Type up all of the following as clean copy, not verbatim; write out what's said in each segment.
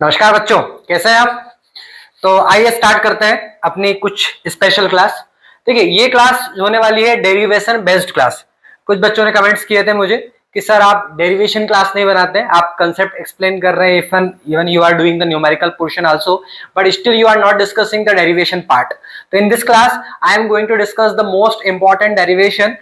नमस्कार बच्चों, कैसे हैं आप। तो आइए स्टार्ट करते हैं अपनी कुछ स्पेशल क्लास। देखिए, ये क्लास होने वाली है डेरिवेशन बेस्ड क्लास। कुछ बच्चों ने कमेंट्स किए थे मुझे कि सर आप डेरिवेशन क्लास नहीं बनाते हैं, आप कंसेप्ट एक्सप्लेन कर रहे हैं, even you are doing the numerical portion also, but still you are not discussing the derivation part. तो in this class I am going to discuss the most important derivation,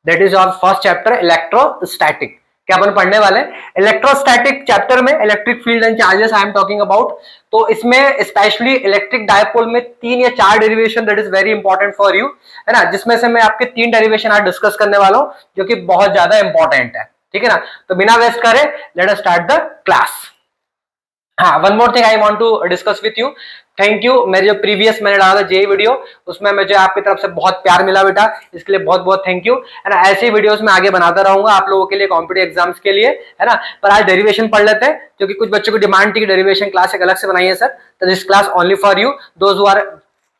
that is our first chapter electrostatic. क्या अपन पढ़ने वाले हैं electrostatic chapter में, electric field and charges I am talking about. तो इसमें specially electric dipole में 3 या 4 derivation that is very important for you, है ना, जिसमें से मैं आपके 3 डेरिवेशन आज डिस्कस करने वाला हूं जो कि बहुत ज्यादा इंपॉर्टेंट है। ठीक है ना, तो बिना वेस्ट करे let us start the class. हाँ, one more thing I want to discuss with you. Thank you, मेरे जो प्रीवियस मैंने डाला था जेई वीडियो, उसमें मुझे आपकी तरफ से बहुत प्यार मिला बेटा, इसके लिए बहुत बहुत थैंक यू। है ना, ऐसे वीडियोस मैं आगे बनाता रहूंगा आप लोगों के लिए, कॉम्पिटिटिव एग्जाम्स के लिए, है ना। पर आज डेरिवेशन पढ़ लेते हैं क्योंकि कुछ बच्चों की डिमांड थी कि डेरिवेशन क्लास एक अलग से बनाई है सर, तो this class only for you those who are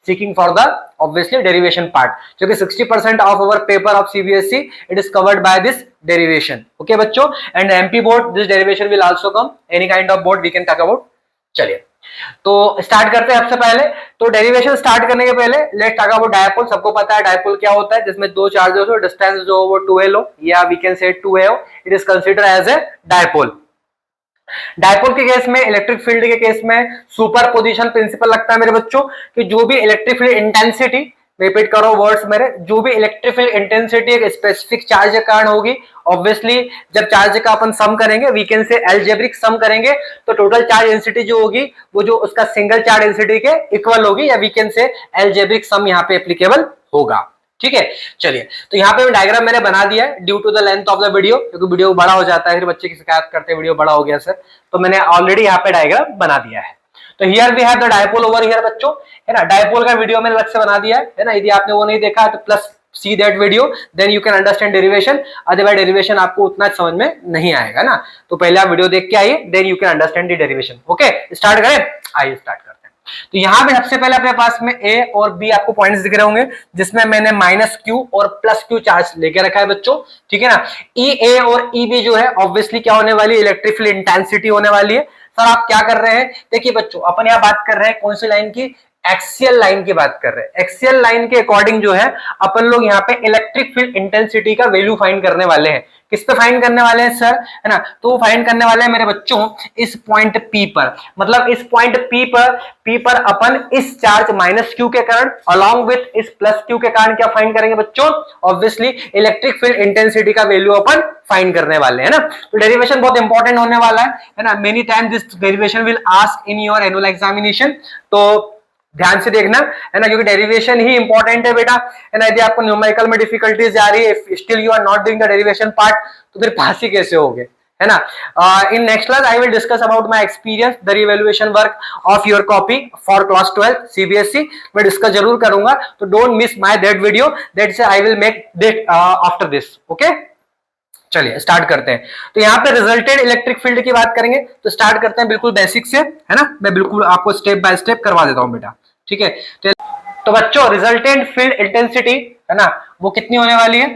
seeking for the obviously derivation part, क्योंकि 60% of our paper of CBSE it is covered by this derivation. Okay बच्चों, and MP board this derivation will also come, any kind of board we can talk about. चलिए तो start करते हैं। सबसे पहले तो derivation start करने के पहले लेट्स टॉक अबाउट डायपोल। सबको पता है डायपोल क्या होता है, जिसमें दो चार्जेस हो, डिस्टेंस जो वो 2l हो या वी कैन से 2a हो, it is consider as a dipole. Dipole के केस में, इलेक्ट्रिक फील्ड के केस में सुपर पोजिशन प्रिंसिपल लगता है मेरे बच्चों कि जो भी इलेक्ट्रिक फील्ड इंटेंसिटी, रिपीट करो वर्ड्स मेरे, जो भी इलेक्ट्रिक फील्ड इंटेंसिटी एक स्पेसिफिक चार्ज के कारण होगी, ऑब्वियसली जब चार्ज का अपन सम करेंगे, वी कैन से अलजेब्रिक सम करेंगे, तो टोटल चार्ज डेंसिटी जो होगी वो जो उसका सिंगल चार्ज डेंसिटी के इक्वल होगी, या वी कैन से अलजेब्रिक सम यहाँ पे एप्लीकेबल होगा। ठीक है, चलिए तो यहाँ पे डायग्राम मैंने बना दिया है due to the length of the video, क्योंकि वीडियो बड़ा हो जाता है, फिर बच्चे की शिकायत करते हैं वीडियो बड़ा हो गया सर, तो मैंने ऑलरेडी यहाँ पे डायग्राम बना दिया है। तो here we have the dipole over here बच्चों, है ना। डायपोल का वीडियो मैंने अलग से बना दिया है ना, यदि आपने वो नहीं देखा तो please see that video, then you can understand derivation, otherwise derivation आपको उतना समझ में नहीं आएगा ना। तो पहले आप वीडियो देख के आइए, then you can understand the derivation. Okay, start करें, आइए स्टार्ट करते हैं। तो यहां पे सबसे पहले अपने पास में ए और बी आपको पॉइंट्स दिख रहे होंगे, जिसमें मैंने माइनस क्यू और प्लस क्यू चार्ज लेके रखा है बच्चों। ठीक है ना, ई ए और ई बी जो है ऑब्वियसली क्या होने वाली है, इलेक्ट्रिक फील्ड इंटेंसिटी होने वाली है। सर आप क्या कर रहे हैं, देखिए बच्चों अपन यहां बात कर रहे हैं कौन सी लाइन की, एक्सियल लाइन की बात कर रहे हैं। एक्सियल लाइन के अकॉर्डिंग जो है अपन लोग यहाँ पे इलेक्ट्रिक फील्ड इंटेंसिटी का वैल्यू फाइंड करने वाले हैं। किस पे फाइंड करने वाले हैं सर, है ना, तो वो फाइंड करने वाले हैं मेरे बच्चों इस पॉइंट P पर, मतलब इस पॉइंट P पर अपन इस चार्ज माइनस क्यू के कारण अलॉन्ग विथ इस प्लस क्यू के कारण क्या फाइंड करेंगे बच्चों, ऑब्वियसली इलेक्ट्रिक फील्ड इंटेंसिटी का वैल्यू अपन फाइंड करने वाले हैं ना। तो डेरिवेशन बहुत इंपॉर्टेंट होने वाला है ना, many time this derivation will ask in your annual examination, तो ध्यान से देखना, है ना, क्योंकि डेरिवेशन ही इंपॉर्टेंट है बेटा, है ना। यदि आपको न्यूमेरिकल में डिफिकल्टीज जा रही है, still you are not doing the derivation part, तो फिर पास ही कैसे होगे, है ना। In next class I will discuss about my experience the revaluation work of your copy for class 12 CBSE, मैं डिस्कस जरूर करूंगा, तो don't miss my that video, that's I will make that after this. Okay, चलिए start करते हैं। तो यहाँ पे रिजल्टेड इलेक्ट्रिक फील्ड की बात करेंगे, तो स्टार्ट करते हैं बिल्कुल बेसिक से, है ना, मैं बिल्कुल आपको स्टेप बाय स्टेप करवा देता हूँ बेटा। ठीक है, तो बच्चों रिजल्टेंट फील्ड इंटेंसिटी, है ना, वो कितनी होने वाली है,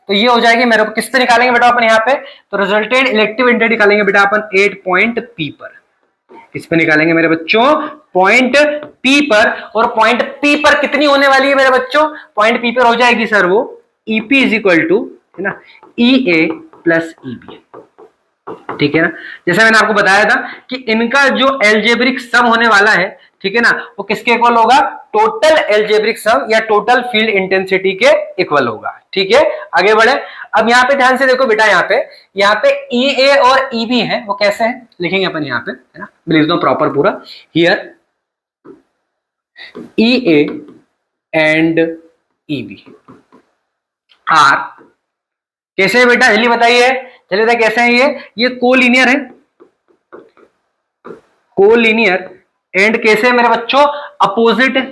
तो ये हो जाएगी मेरे को, किस पे निकालेंगे बेटा अपन यहाँ पे, तो रिजल्टेंट इलेक्ट्रिक इंटेंसिटी निकालेंगे बेटा अपन 8 पॉइंट P पर। किस पे निकालेंगे मेरे बच्चों, पॉइंट P पर, और पॉइंट P पर कितनी होने वाली है मेरे बच्चों, पॉइंट P पर हो जाएगी सर वो EP इज इक्वल टू, है ना, EA प्लस EB। ठीक है ना, जैसे मैंने आपको बताया था कि इनका जो अलजेब्रिक सम होने वाला है, ठीक है ना, वो किसके इक्वल होगा, टोटल अलजेब्रिक सम या टोटल फील्ड इंटेंसिटी के इक्वल होगा। ठीक है, आगे बढ़े। अब यहाँ पे ध्यान से देखो बेटा, यहाँ पे EA और EB है, वो कैसे हैं लिखेंगे अपन यहाँ पे, है ना, लिख दो प्रॉपर पूरा, here EA and EB are कैसे है बेटा, जल्दी बताइए, चलिए था कैसे हैं ये कोलिनियर है, कोलिनियर, एंड कैसे है मेरे बच्चों, अपोजिट है।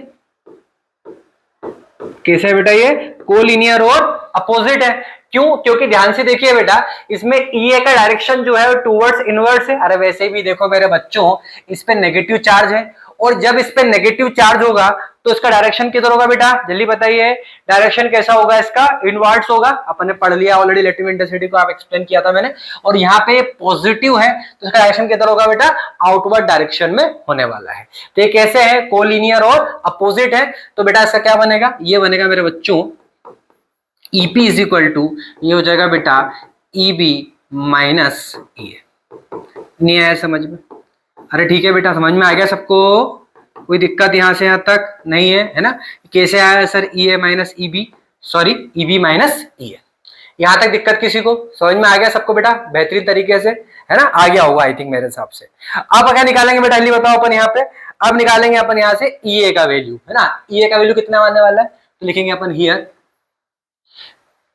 कैसे है बेटा, ये कोलिनियर और अपोजिट है। क्यों, क्योंकि ध्यान से देखिए बेटा, इसमें EA का डायरेक्शन जो है टूवर्ड्स इनवर्स है। अरे वैसे भी देखो मेरे बच्चों, इस पे नेगेटिव चार्ज है, और जब इस पे नेगेटिव चार्ज होगा तो इसका डायरेक्शन किधर होगा बेटा, जल्दी बताइए। डायरेक्शन कैसा होगा इसका, इनवर्ड्स होगा। अपन ने पढ़ लिया ऑलरेडी, इलेक्ट्रिक इंटेंसिटी को आप एक्सप्लेन किया था मैंने। और यहाँ पे पॉजिटिव है तो इसका डायरेक्शन किधर होगा बेटा, आउटवर्ड डायरेक्शन में होने वाला है। तो ये कैसे है, कोलिनियर और अपोजिट है। तो बेटा इसका क्या बनेगा, ये बनेगा मेरे बच्चों EP इज इक्वल टू, ये हो जाएगा बेटा EB माइनस EA। नहीं आया समझ में? अरे ठीक है बेटा, समझ में आ गया सबको, कोई दिक्कत यहां से यहां तक नहीं है, है ना? कैसे आया sir EA minus EB, sorry EB minus EA। यहां तक दिक्कत किसी को, समझ में आ गया सबको बेटा बेहतरीन तरीके से, है ना? आ गया होगा आई थिंक मेरे हिसाब से। अब क्या निकालेंगे बेटा, जल्दी बताओ अपन यहाँ पे। अब निकालेंगे अपन यहाँ से EA का वैल्यू, है ना? EA का वैल्यू कितना आने वाला है, तो लिखेंगे अपन here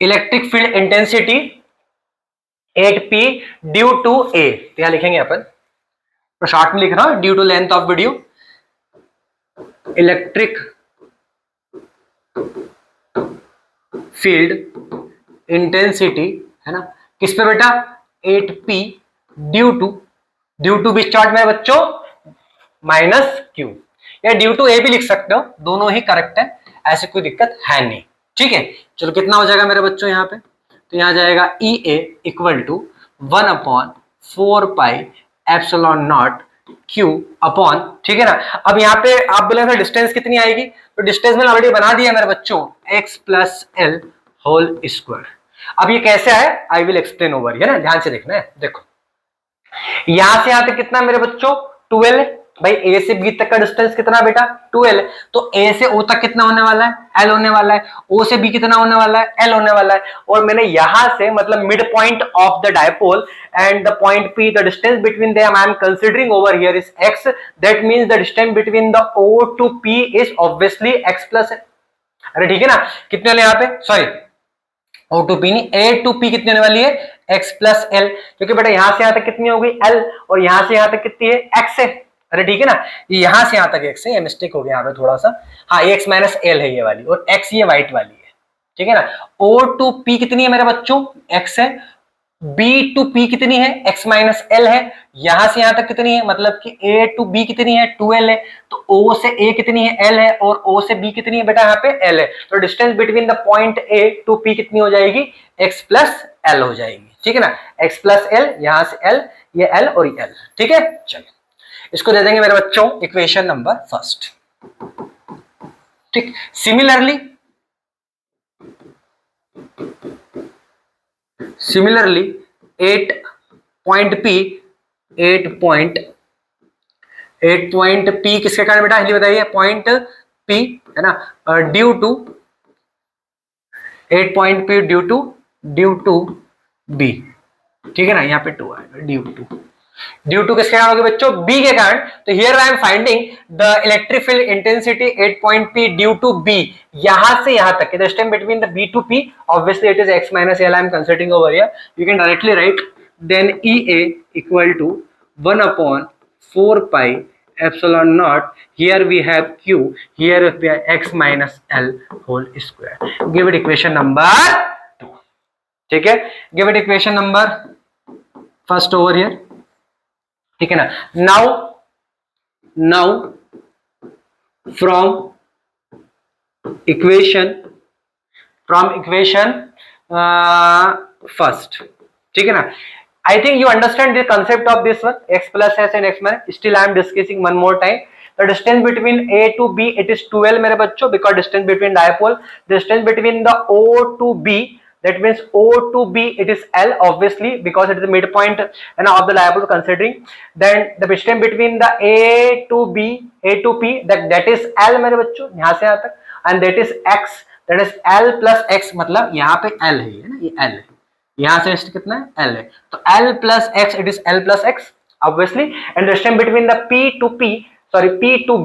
electric field intensity 8P due to A। तो यहां लिखेंगे अपन, तो शॉर्ट में लिख रहा हूं, due to length of video electric field intensity, है ना, किस पे बेटा, 8P ड्यू टू भी स्टार्ट में बच्चों माइनस Q, या ड्यू टू A भी लिख सकते हो, दोनों ही करेक्ट है, ऐसी कोई दिक्कत है नहीं। ठीक है, चलो कितना हो जाएगा मेरे बच्चों यहाँ पे, तो यहाँ जाएगा EA equal to 1/4 pi epsilon naught Q upon, ठीक है ना। अब यहाँ पे आप बोले डिस्टेंस कितनी आएगी, तो डिस्टेंस मैंने ऑलरेडी बना दिया मेरे बच्चों, x plus L whole square. अब ये कैसे है, आई विल एक्सप्लेन ओवर, है ना, ध्यान से देखना है। देखो यहां से यहां तक कितना मेरे बच्चों 12 है भाई, A से B तक का डिस्टेंस कितना बेटा 12 है, तो A से O तक कितना होने वाला है, L होने वाला है। O से B कितना होने वाला है, L होने वाला है। और मैंने यहां से मतलब mid point of the dipole and the point P, the distance between them I am considering over here is x, that means the distance between the O to P is obviously x plus है। अरे ठीक है ना, कितने वाले यहाँ पे, sorry O to P नहीं, A टू P कितनी होने वाली है, x प्लस L, क्योंकि बेटा यहां से यहां तक कितनी हो गई L, और यहां से यहां तक कितनी है x है। अरे ठीक है ना, ये यहां से यहां तक x है, ये मिस्टेक हो गया यहाँ पे थोड़ा सा, हाँ ये x माइनस एल है ये वाली, और x ये व्हाइट वाली है, ठीक है ना। O टू P कितनी है मेरे बच्चों, x है। B टू P कितनी है, x माइनस एल है। यहां से यहां तक कितनी है, मतलब कि A टू B कितनी है, 12 है। तो O से A कितनी है, L है, और O से B कितनी है बेटा यहाँ पे L है। तो distance between the point A to P कितनी हो जाएगी, x प्लस एल हो जाएगी, ठीक है ना। x प्लस एल, यहां से L, ये L और ये L, ठीक है। चलिए इसको दे देंगे मेरे बच्चों इक्वेशन नंबर फर्स्ट, ठीक। सिमिलरली 8 पॉइंट P किसके कारण बेटा, जल्दी बताइए, पॉइंट P है ना, due to 8 point P due to B, ठीक है ना, यहाँ पे 2 आएगा, ड्यू टू किसके कारण होगा बच्चों, B के कारण। तो here I am finding the electric field intensity 8 point P due to B, यहां से यहां तक, the distance between the B to P, obviously it is x minus L, I am considering over here, you can directly write then EA equal to 1/4 pi epsilon naught, here we have Q, here we have x minus L whole square, give it equation number 2, ठीक है, give it equation number first over here, ठीक है ना। now from equation first, ठीक है ना। I think you understand the concept of this one, x plus s and x minus, still I am discussing one more time. The distance between A to B it is 12 मेरे बच्चों, because distance between dipole, distance between the O to B, that means O to B it is L, obviously because it is the midpoint and of the dipole considering. Then the distance between the A to P, that is L मेरे बच्चों, यहाँ से यहाँ तक, and that is x, that is L plus x, मतलब यहाँ पे L है ना, ये L है, यहां से कितना है, L है, तो L plus x, it is L plus x obviously, and the distance between the P to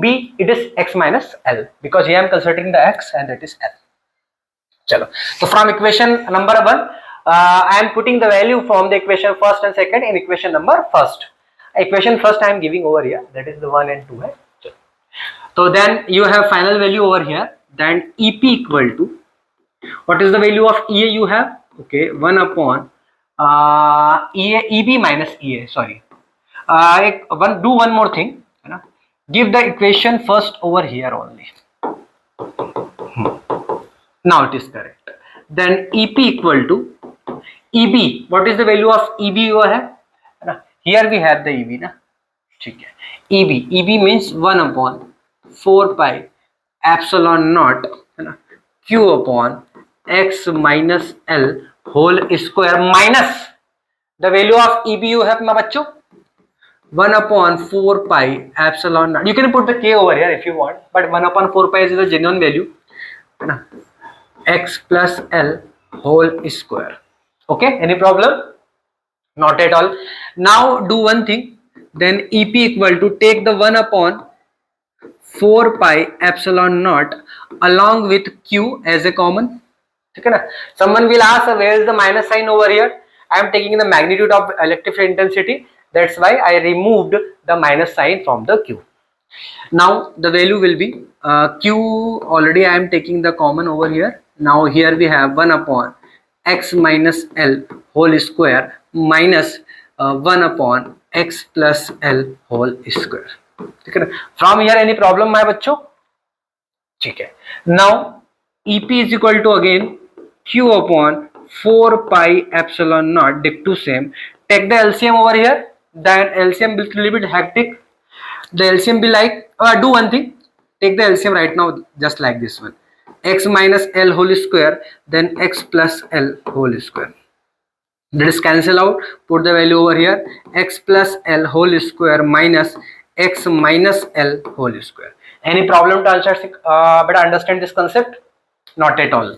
B it is x minus L, because here I am considering the x and that is L. चलो, तो from equation number 1 I am putting the value from the equation first and second in equation number first. Equation first I am giving over here, that is the 1 and 2 है। So then you have final value over here, then EP equal to, what is the value of EA you have, okay, 1/EA, EB minus EA, sorry, do one more thing, है ना, give the equation first over here only, Now it is correct. Then EP equal to EB. What is the value of EB over here? Here we have the EB ना, ठीक है. EB means 1 upon 4 pi epsilon naught है ना, Q upon x minus L whole square minus the value of EB you have my बच्चों 1 upon 4 pi epsilon naught. You can put the K over here if you want, but 1 upon 4 pi is the genuine value है ना, x plus L whole square. Okay, any problem? Not at all. Now do one thing. Then EP equal to take the 1 upon 4 pi epsilon naught along with Q as a common. Okay, na? Someone will ask where is the minus sign over here. I am taking the magnitude of electric field intensity. That's why I removed the minus sign from the Q. Now the value will be Q. Already I am taking the common over here. Now here we have 1 upon x minus L whole square minus 1 upon x plus L whole square. ठीक है ना. From here any problem my बच्चों? ठीक है. Now EP is equal to again Q upon 4 pi epsilon naught. Dic to same. Take the LCM over here. Then LCM will be a little bit hectic. The LCM be like do one thing. Take the LCM right now just like this one. X minus L whole square then x plus L whole square. Let us cancel out. Put the value over here. X plus L whole square minus x minus L whole square. Any problem to answer? Better understand this concept? Not at all.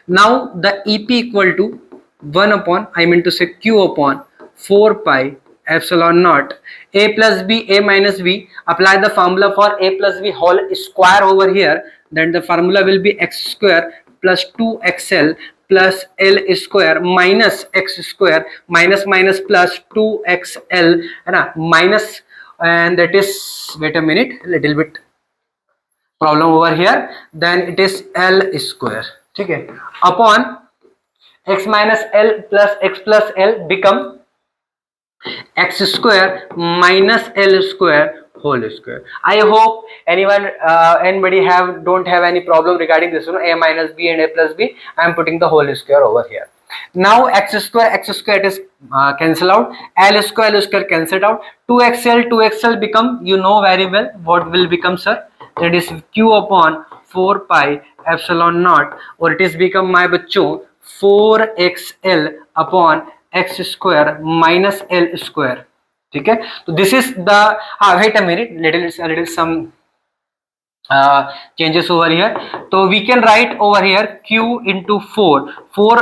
Now the EP equal to 1 upon, I mean to say Q upon 4 pi epsilon naught a plus b a minus b. Apply the formula for a plus b whole square over here. Then the formula will be x square plus 2xl plus L square minus x square minus minus plus 2xl है minus, and that is, wait a minute, little bit problem over here. Then it is L square, ठीक है, upon x minus L plus x plus L become x square minus L square whole square. I hope anybody don't have any problem regarding this one, a minus b and a plus b. I am putting the whole square over here. Now x square is cancel out, L square cancelled out, 2xl become, you know very well what will become, sir, that is Q upon 4 pi epsilon naught, or it is become my bachcho 4xl upon x square minus L square. ठीक है, तो this is the wait a minute, little some changes over here. So we can write over here Q into 4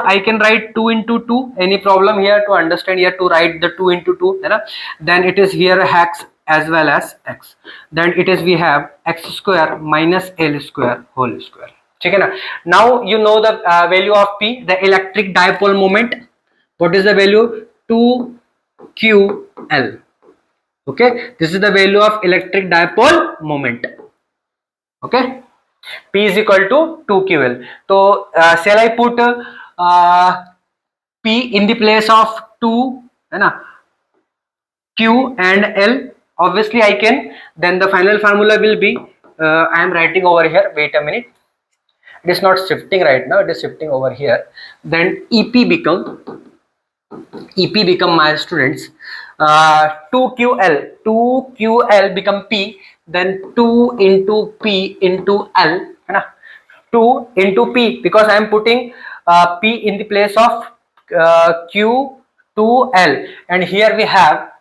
I can write 2 into 2. Any problem here to understand here to write the 2 into 2 है ना. Then it is here x as well as x. Then it is we have x square minus L square whole square. ठीक है ना. Now you know the value of P, the electric dipole moment. What is the value? 2ql. Okay, this is the value of electric dipole moment. Okay, P is equal to 2ql. So shall I put P in the place of 2 है ना, Q and L? Obviously I can. Then the final formula will be I am writing over here. Wait a minute. It is not shifting right now. It is shifting over here. Then EP become my students 2ql become P, then 2 into P into L, 2 into P, because I am putting P in the place of Q to L, and here we have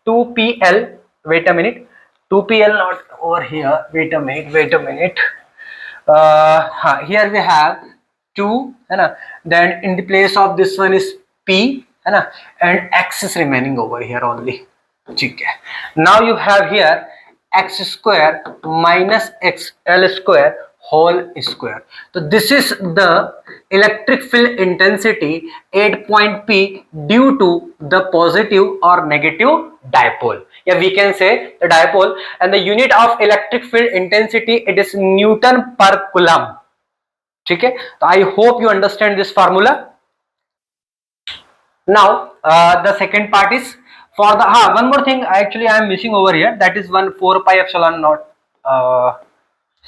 2PL. Wait a minute, 2PL not over here. Wait a minute. Here we have 2 है ना, then in the place of this one is P है ना, and x is remaining over here only. ठीक है. Now you have here x square minus xl square whole square. So this is the electric field intensity at point P due to the positive or negative dipole. Yeah, we can say the dipole, and the unit of electric field intensity, it is Newton per coulomb. ठीक है, तो I hope you understand this formula. Now the second part is for the one more thing actually I am missing over here, that is 4 pi epsilon naught.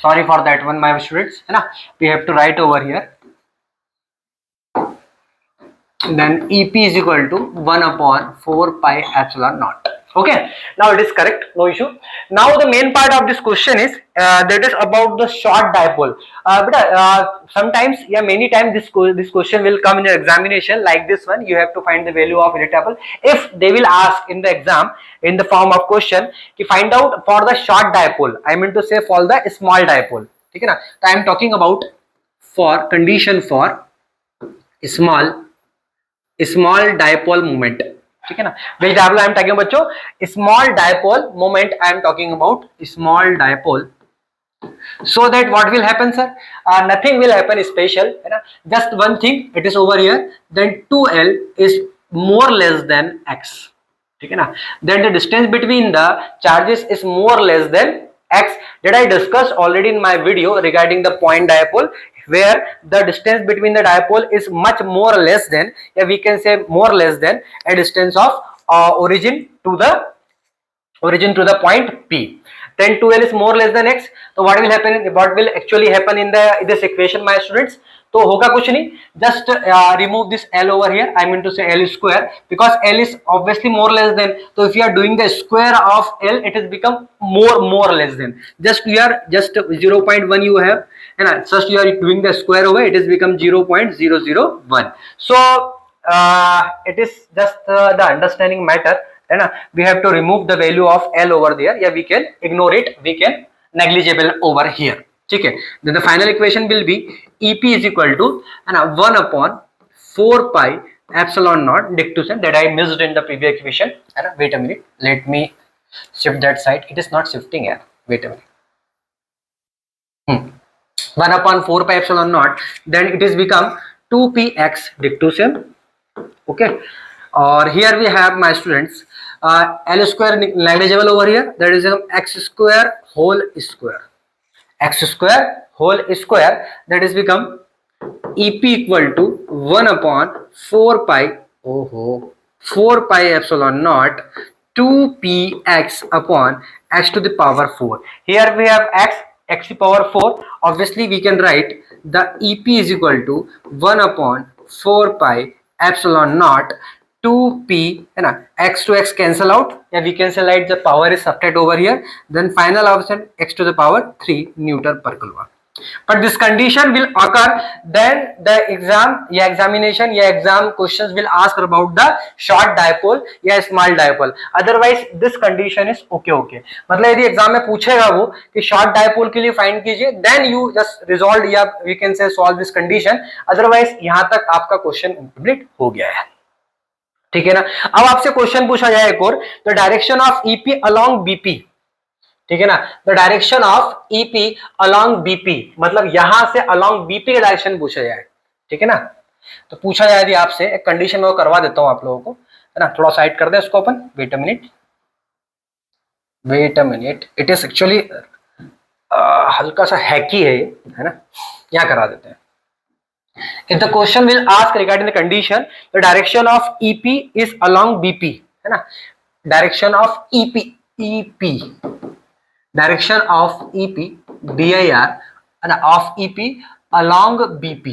Sorry for that one my students, है ना, we have to write over here, then EP is equal to 1 upon 4 pi epsilon naught. Okay, now it is correct, no issue. Now the main part of this question is that is about the short dipole. But sometimes, yeah, many times this question will come in your examination like this one. You have to find the value of electable. If they will ask in the exam in the form of question to find out for the short dipole, I mean to say for the small dipole, ठीक है ना, तो I am talking about for condition for small dipole moment, ठीक है ना, which dipole I am talking बच्चों, small dipole moment I am talking about, small dipole. So that what will happen sir, nothing will happen special, है ना, just one thing, it is over here, then 2L is more less than x, ठीक है ना, then the distance between the charges is more less than x, that I discussed already in my video regarding the point dipole, where the distance between the dipole is much more or less than, yeah, we can say more or less than a distance of origin to the point P. Then 2L is more or less than x. So what will happen? What will actually happen in this equation, my students? तो होगा कुछ नहीं, just remove this L over here. I mean to say L square, because L is obviously more or less than. So if you are doing the square of L, it has become more or less than. Just you are just 0.1 you have, and just you are doing the square over, it has become 0.001. So it is just the understanding matter, है ना, we have to remove the value of L over there, yeah, we can ignore it, we can negligible over here, ठीक है. Then the final equation will be EP is equal to, है ना, 1 upon 4 pi epsilon naught dictation, that I missed in the previous equation, है ना. Wait a minute, let me shift that side, it is not shifting here, wait a minute. 1 upon 4 pi epsilon naught, then it is become 2px dictation, okay. Or here we have, my students, L square negligible over here, that is x square whole square, x square whole square, that is become EP equal to 1 upon 4 pi 4 pi epsilon naught 2px upon x to the power 4. Here we have x to the power 4. Obviously we can write the EP is equal to 1 upon 4 pi epsilon naught 2p, है ना, x to x cancel out, yeah, we can say like the power is subtracted over here, then final option x to the power 3 Newton per Coulomb. But this condition will occur, then the examination exam questions will ask about the short dipole या small dipole. Otherwise this condition is okay. मतलब यदि exam में पूछेगा वो कि short dipole के लिए find कीजिए, then you just resolve या we can say solve this condition. Otherwise यहाँ तक आपका क्वेश्चन कंप्लीट हो गया है, ठीक है ना. अब आपसे क्वेश्चन पूछा जाए एक और, the direction of EP along BP, ठीक है ना, the direction of EP along BP, मतलब यहां से अलोंग बीपी का डायरेक्शन पूछा जाए, ठीक है ना. तो पूछा जाए यदि आपसे, एक कंडीशन में वो करवा देता हूं आप लोगों को, है ना, थोड़ा साइड कर दे इसको अपन, wait a minute, it is actually हल्का सा हैकी है ना, यहां करा देते हैं. If the question will ask regarding the condition, the direction of EP is along BP, है ना, direction of EP, direction of EP, DIR, and of EP along BP,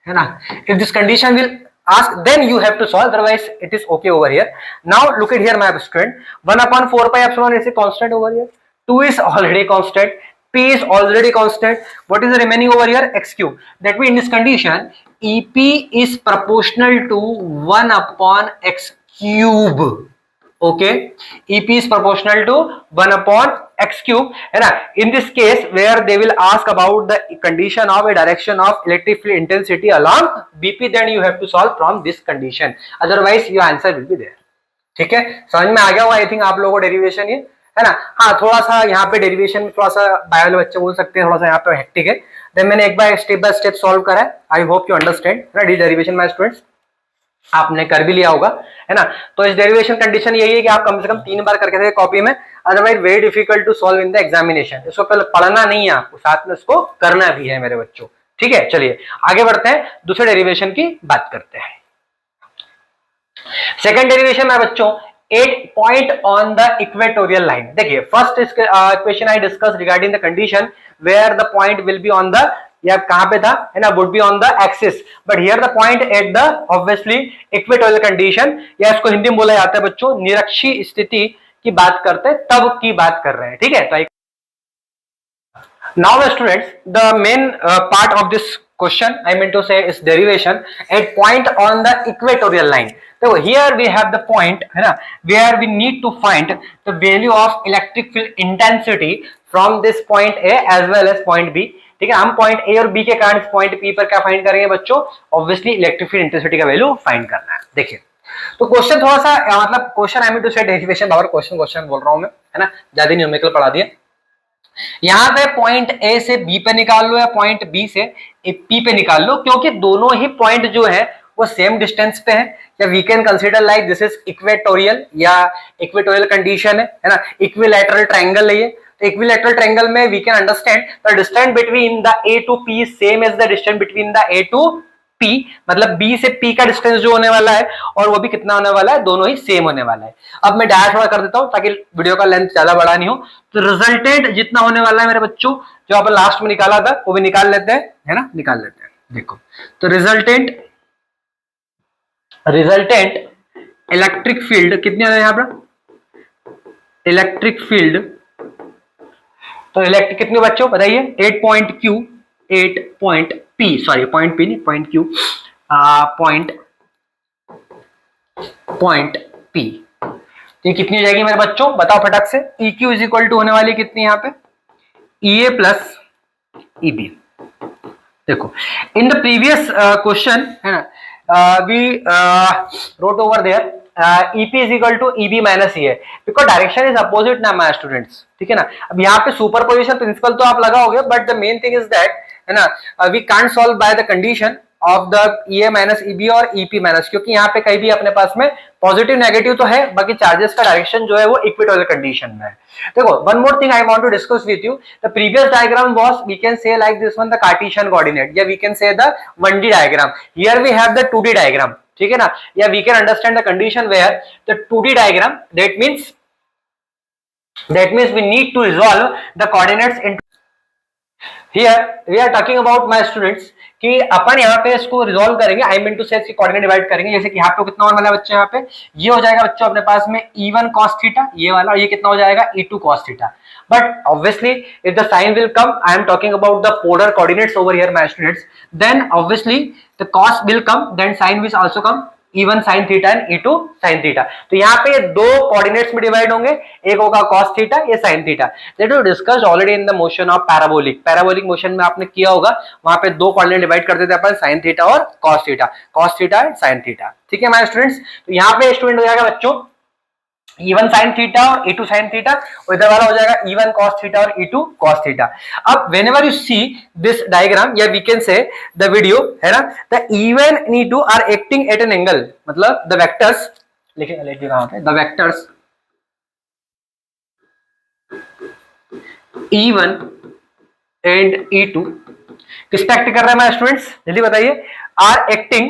है ना. If this condition will ask, then you have to solve, otherwise it is okay over here. Now look at here, my student, 1 upon 4 pi epsilon is a constant over here, 2 is already constant, P is already constant. What is the remaining over here? X cube. That means in this condition, EP is proportional to 1 upon x cube. Okay, EP is proportional to 1 upon x cube. है ना? In this case, where they will ask about the condition of a direction of electric field intensity along BP, then you have to solve from this condition. Otherwise, your answer will be there. ठीक है, समझ में आ गया होगा I think आप लोगों को derivation ये, है ना. हाँ, थोड़ा सा यहाँ पे डेरिवेशन में थोड़ा सा बायो बच्चे बोल सकते हैं, थोड़ा सा यहाँ पे हेक्टिक है. देन मैंने एक बार स्टेप बाय स्टेप सॉल्व करा है. आई होप यू अंडरस्टैंड, है ना. डेरिवेशन माय स्टूडेंट्स आपने कर भी लिया होगा, है ना. तो इस डेरिवेशन कंडीशन यही है कि आप कम से कम 3 बार करके थे कॉपी में, otherwise very difficult to solve in the examination. इसको पहले पढ़ना नहीं है आपको, साथ में इसको करना भी है मेरे बच्चों. ठीक है, चलिए आगे बढ़ते हैं, दूसरे डेरिवेशन की बात करते हैं. सेकेंड डेरिवेशन में बच्चों 8 point on the equatorial line. देखिए first equation I discuss regarding the condition where the point will be on the, या कहां पे था है ना, would be on the axis, but here the point at the obviously equatorial condition, या इसको हिंदी में बोला जाता है बच्चों निरक्षीय स्थिति की बात करते हैं, तब की बात कर रहे हैं, ठीक है। तो now students the main part of this question I mean to say is derivation at point on the equatorial line. So here we have the point है ना, where we need to find the value of electric field intensity from this point A as well as point B, ठीक है। हम point A और B के कारण point P पर क्या फाइंड करेंगे बच्चों, ऑब्वियसली इलेक्ट्रिक फील्ड इंटेंसिटी का वैल्यू फाइंड करना है। देखिए तो क्वेश्चन थोड़ा सा मतलब क्वेश्चन आई मीन टू से डेरिवेशन बार क्वेश्चन बोल रहा हूं मैं, है ना, ज्यादा न्यूमेरिकल पढ़ा दिया। यहां पे पॉइंट ए से बी पे निकाल लो या पॉइंट बी से पी पे निकाल लो, क्योंकि दोनों ही पॉइंट जो है वो सेम डिस्टेंस पे है, या we can consider like this is equatorial या इक्वेटोरियल कंडीशन है ना, इक्विलैटरल ट्रायंगल है ये। तो इक्विलैटरल ट्रायंगल में we can understand the distance between the A to P same as the distance between the A to P, मतलब B से P का डिस्टेंस जो होने वाला है और वो भी कितना होने वाला है, दोनों ही सेम होने वाला है। अब मैं डैश थोड़ा कर देता हूं ताकि वीडियो का लेंथ ज्यादा बड़ा नहीं हो। तो रिजल्टेंट जितना होने वाला है मेरे बच्चों, जो अपन लास्ट में निकाला था वो भी निकाल लेते हैं, है ना, निकाल लेते हैं। देखो तो रिजल्टेंट इलेक्ट्रिक फील्ड कितनी है यहाँ पर, इलेक्ट्रिक फील्ड, तो इलेक्ट्रिक कितने बच्चों बताइए, 8 point Q, 8 point P, sorry point P नहीं पॉइंट क्यू, पॉइंट पी, ये कितनी हो जाएगी मेरे बच्चों बताओ फटक से। E Q is equal to होने वाली कितनी यहाँ पे, ई ए प्लस ई बी। देखो इन द प्रीवियस क्वेश्चन है ना, we wrote over there EP is equal to EB minus EA because direction is opposite ना my students, ठीक है ना। अब यहाँ पे सुपरपोजिशन प्रिंसिपल तो आप लगाओगे, but the main thing is that है ना, we can't solve by the condition of the EA minus EB और EP माइनस, क्योंकि यहाँ पे कहीं भी अपने पास में पॉजिटिव नेगेटिव तो है, बाकी चार्जेस का डायरेक्शन जो है वो इक्वेटोरियल कंडीशन में है। देखो one more thing I want to discuss with you, the previous diagram was we can say like this one the cartesian coordinate, या we can say the 1D diagram, here we have the 2D diagram, ठीक है ना, या we can understand the condition where the 2D diagram, that means we need to resolve the coordinates into, here we are talking about my students कि अपन यहाँ पे इसको resolve करेंगे, आई mean to से इसकी कोऑर्डिनेट डिवाइड करेंगे। जैसे कि यहाँ पे कितना होने वाला है बच्चे, यहाँ पे ये हो जाएगा बच्चों अपने पास में E1 cos थीटा ये वाला, और ये कितना हो जाएगा E2 cos theta. But obviously if the sine will come, I am talking about the polar coordinates over here my students, then obviously the cos will come, then sine will also come, E1 sin theta and E2 sin theta. तो यहाँ पे दो coordinates में divide होंगे, एक होगा cos theta, ये sin theta. That we discussed already in the motion of parabolic motion में आपने किया होगा, वहां पे दो कोऑर्डिनेट डिवाइड करते थे अपन, sin थीटा और cos theta and sin theta, ठीक है माय स्टूडेंट्स। तो यहाँ पे स्टूडेंट हो जाएगा बच्चों E1 sin थीटा और E2 sin थीटा, और इधर वाला हो जाएगा E1 cos थीटा और E2 cos थीटा। अब whenever you see this diagram, या we can say the video है ना, the E1 and E2 are acting at an angle, मतलब the vectors लिखिए कहाँ पे, the vectors E1 and E2 किस पे एक्ट कर रहे हैं हमारे स्टूडेंट्स, जल्दी बताइए, are acting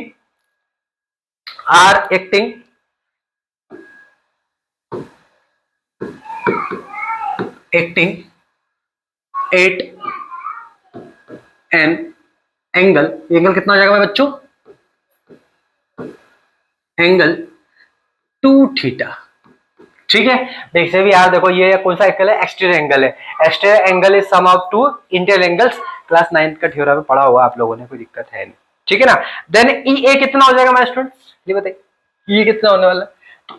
at an angle, angle कितना हो जाएगा मेरे बच्चों, एंगल 2 थीटा, ठीक है। देखिए भी यार देखो ये कौन सा एंगल है, एक्सटीरियर एंगल है, exterior angle is sum of two interior angles, class 9th का थ्योरम में पढ़ा हुआ आप लोगों ने, कोई दिक्कत है नहीं, ठीक है ना। देन ई ए कितना हो जाएगा मेरे स्टूडेंट्स, ये बताइए, ई कितना होने वाला है,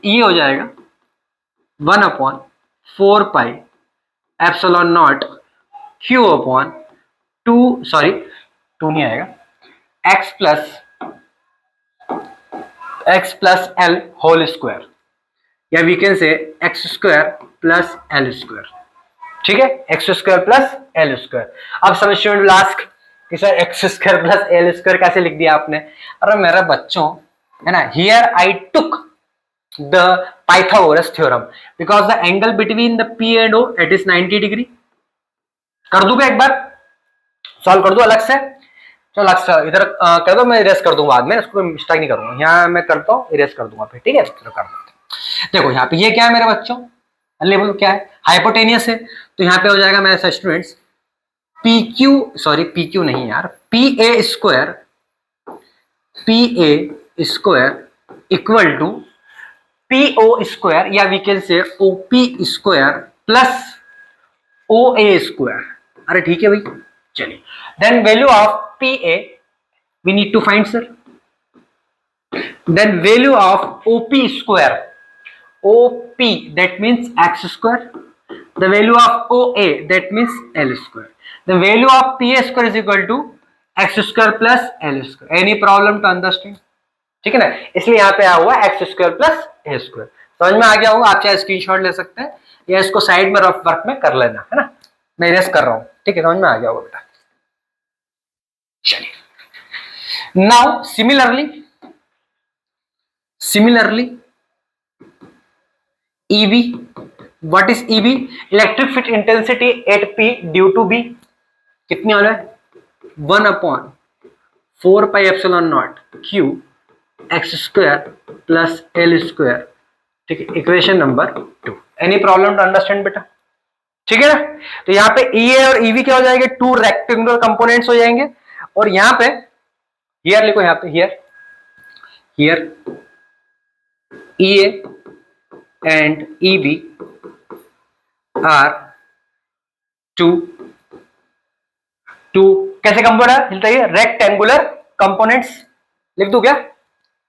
ई हो जाएगा 1/4 pi epsilon naught Q upon 2 नहीं आएगा, x plus L whole square, या we can say x square plus L square, ठीक है, x square plus L square. अब सब स्टूडेंट विल आस्क कि sir x square plus L square कैसे लिख दिया आपने, अरे मेरा बच्चों है ना, here I took the Pythagoras theorem because the angle between the P and O it is 90 degree। कर दूं क्या एक बार सॉल्व कर दूं अलग से, चलो अलग से इधर कर दो, मैं इरेज कर दूंगा बाद में, इसको मिस्टेक नहीं करूंगा, यहाँ मैं करता हूँ इरेज कर दूंगा फिर, ठीक है, चलो कर देते हैं। देखो यहाँ पे ये क्या है मेरे बच्चों, लेवल क्या है, हाइपोटेनियस है, तो यहाँ पे हो जाएगा मेरे students P Q, sorry P Q नहीं यार, P A square equal to P O square, या we can say O P square plus O A square. अरे ठीक है भाई, चलिए then value of P A we need to find sir, then value of O P square, OP that means x square, the value of OA that means L square, the value of PA square is equal to x square plus L square. Any problem to understand? ठीक है ना, इसलिए यहाँ पे आया हुआ x square plus A square। समझ में आ गया होगा, आप चाहे स्क्रीनशॉट ले सकते हैं या इसको साइड में रफ वर्क में कर लेना है ना, मैं इरेज कर रहा हूँ, ठीक है, समझ में आ गया होगा बेटा। चलिए now similarly EB, what is EB? Electric field intensity at P due to B कितनी होना है, 1/4πε0 Q x square plus L square, ठीक है, equation number 2। Any problem to understand बेटा, ठीक है ना। तो यहाँ पे EA और EB क्या हो जाएंगे, टू रेक्टेंगुलर कंपोनेंट्स हो जाएंगे, और यहाँ पे हियर लिखो, यहाँ पे here EA and EB are two कैसे कंपोनेंट हिलता है, रेक्टेंगुलर कंपोनेंट्स। लिख दूं क्या,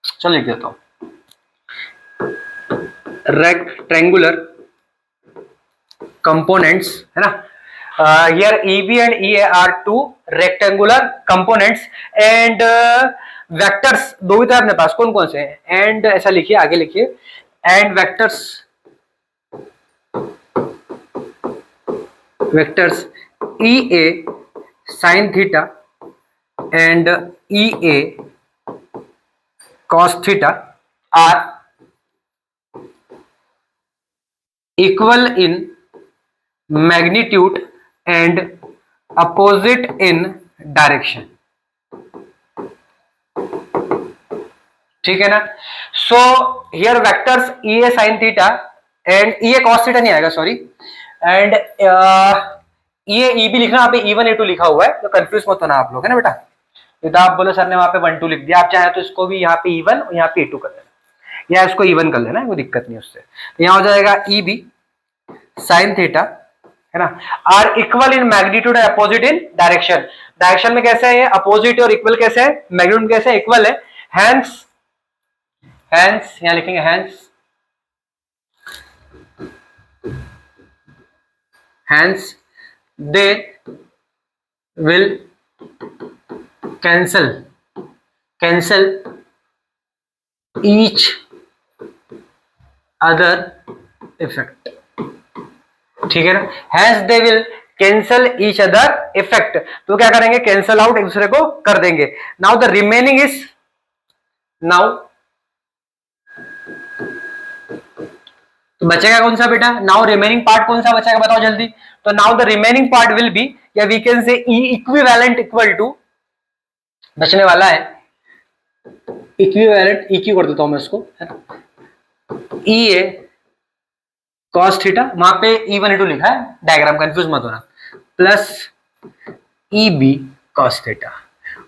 चलो लिख देता हूं, रेक्टेंगुलर कंपोनेंट्स है ना। Here EB and EA are two rectangular components and vectors दो ही था अपने पास, कौन कौन से हैं, एंड ऐसा लिखिए, आगे लिखिए, and vectors EA sin theta and EA cos theta are equal in magnitude and opposite in direction, ठीक है ना। So here vectors EA sin theta and EA cos theta नहीं आएगा, सॉरी, एंड EA EB लिखना, यहाँ पे E1 E2 लिखा हुआ है, तो कंफ्यूज मत होना आप लोग, है ना बेटा। तो आप बोलो सर ने वहां पे 1 2 लिख दिया, आप चाहे तो इसको भी यहाँ पे E1 और यहाँ पे E2 कर लेना, या इसको E1 कर लेना, कोई दिक्कत नहीं उससे। तो यहाँ हो जाएगा EB sin थीटा, है ना, आर इक्वल इन मैग्नीट्यूड और अपोजिट इन डायरेक्शन। डायरेक्शन में कैसे है, अपोजिट, और इक्वल कैसे है, मैग्नीट्यूड में कैसे है, इक्वल है। हैंस यहां लिखेंगे hence they will cancel each other effect, ठीक है ना। Hence they will cancel each other effect, तो क्या करेंगे, कैंसल आउट, एक दूसरे को कर देंगे। Now the remaining is, now तो बचेगा कौन सा बेटा, नाउ रिमेनिंग पार्ट कौन सा बचेगा बताओ जल्दी। तो now the remaining part will be, या we can say E equivalent equal to, बचने वाला है इक्विवेलेंट, EQ कर देता हूं मैं इसको, EA cos थीटा, वहां पे E1 E2 लिखा है, डायग्राम कंफ्यूज मत होना, plus EB cos theta.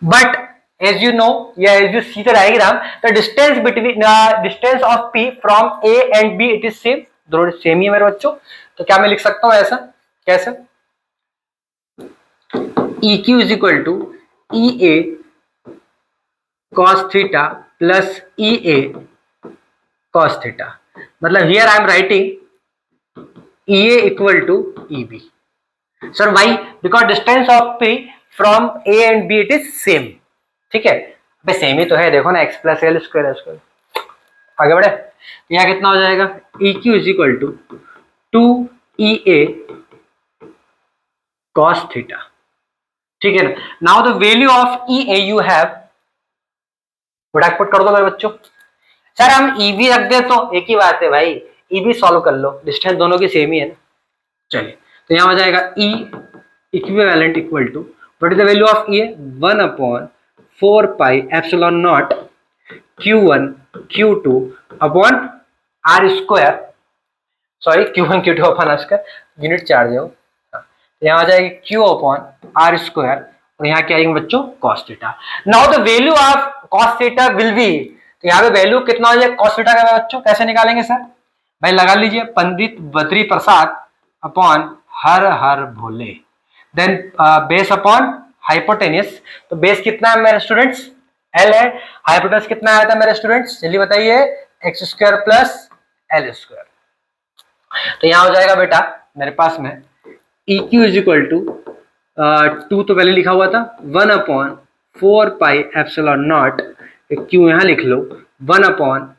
But as you know, yeah, as you see the diagram, the distance between distance of P from A and B, it is same, दोनों same ही है मेरे बच्चों। तो क्या मैं लिख सकता हूं ऐसा, कैसे, EQ is equal to EA cos theta plus EA cos theta, मतलब here I am writing EA equal to EB. Sir, why? Because distance of P from A and B it is same, ठीक है, भाई same ही तो है, देखो ना, x plus L square, आगे बढ़े, यहाँ कितना हो जाएगा, EQ is equal to 2EA cos theta, ठीक है ना। Now the value of EA you have, फटाफट पुट कर दो मेरे बच्चों। सर हम EB रख दे तो एक ही बात है भाई, EB सॉल्व कर लो, डिस्टेंस दोनों की सेम ही है ना। चलिए, तो यहाँ हो जाएगा E equivalent equal to, what is the value of EA, 1/4πε0 Q1 Q2 upon R square, sorry Q1 Q2 upon R square, unit charge है वो। तो यहाँ आ जाएगी Q अपॉन आर स्क्वायर, और यहाँ क्या आएंगे बच्चों cos theta. Now the value of cos theta will be, तो यहाँ पे वैल्यू कितना हो जाएगा कॉस थीटा का बच्चों, कैसे निकालेंगे सर? भाई लगा लीजिए पंडित बद्री प्रसाद अपॉन हर हर भोले, देन बेस अपॉन हाइपोटेनियस। तो बेस कितना है मेरे स्टूडेंट्स? एल है। हाइपोटेनियस कितना आया था मेरे स्टूडेंट्स? जल्दी बताइए। X square plus L square. तो यहां हो जाएगा बेटा मेरे पास में E Q is equal to 2 तो पहले लिखा हुआ था 1 upon 4 pi epsilon naught, Q यहां लिख लो 1 upon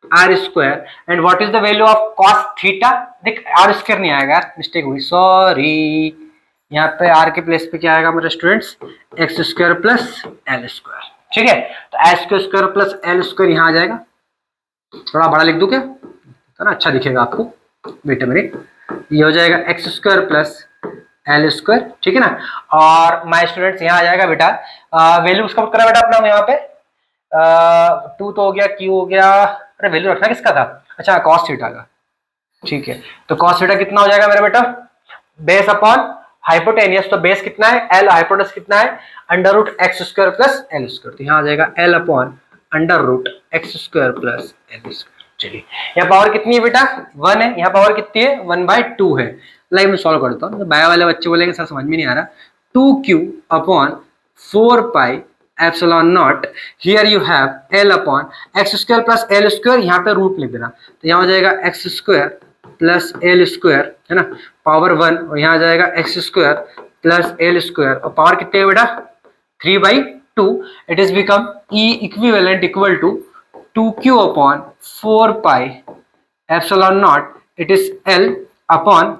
R square, and what is the value of cos theta? देख आर स्क्वायर नहीं आएगा, मिस्टेक हुई, सॉरी। यहाँ पे आर के प्लेस पे क्या आएगा मेरे students? X square plus L square, ठीक है। तो x square plus L square यहाँ आ जाएगा, थोड़ा बड़ा लिख दूं क्या, तो ना अच्छा दिखेगा आपको बेटा मेरे। ये हो जाएगा X square plus L square, ठीक है ना। और माय स्टूडेंट्स यहाँ आ जाएगा बेटा वैल्यू उसका करा बेटा अपना यहाँ पे 2 तो हो गया, क्यू हो गया, अरे वैल्यू रखना किसका था? अच्छा कॉस थीटा का, ठीक है। तो कॉस थीटा कितना हो जाएगा मेरा बेटा? बेस अपॉन हाइपोटेनियस, तो बेस कितना है एल, हाइपोटेनियस कितना है under root X square plus L square. तो यहाँ आ जाएगा L upon under root X square plus L square. चलिए यहाँ पावर कितनी है बेटा? 1 है। यहाँ पावर कितनी है? 1/2 है। लाइव में सॉल्व करता हूँ, तो बायो वाले बच्चे बोलेंगे सर समझ में नहीं आ रहा। 2q upon 4 pi epsilon naught, here you have L upon X square plus L square, यहाँ पे रूट लिख देना। तो यहाँ हो जाएगा X square plus L square, है ना, पावर 1, और यहाँ आ जाएगा X square plus L square, और पावर कितने है बेटा? 3/2। It is become E equivalent equal to 2q upon 4 pi epsilon naught, it is L upon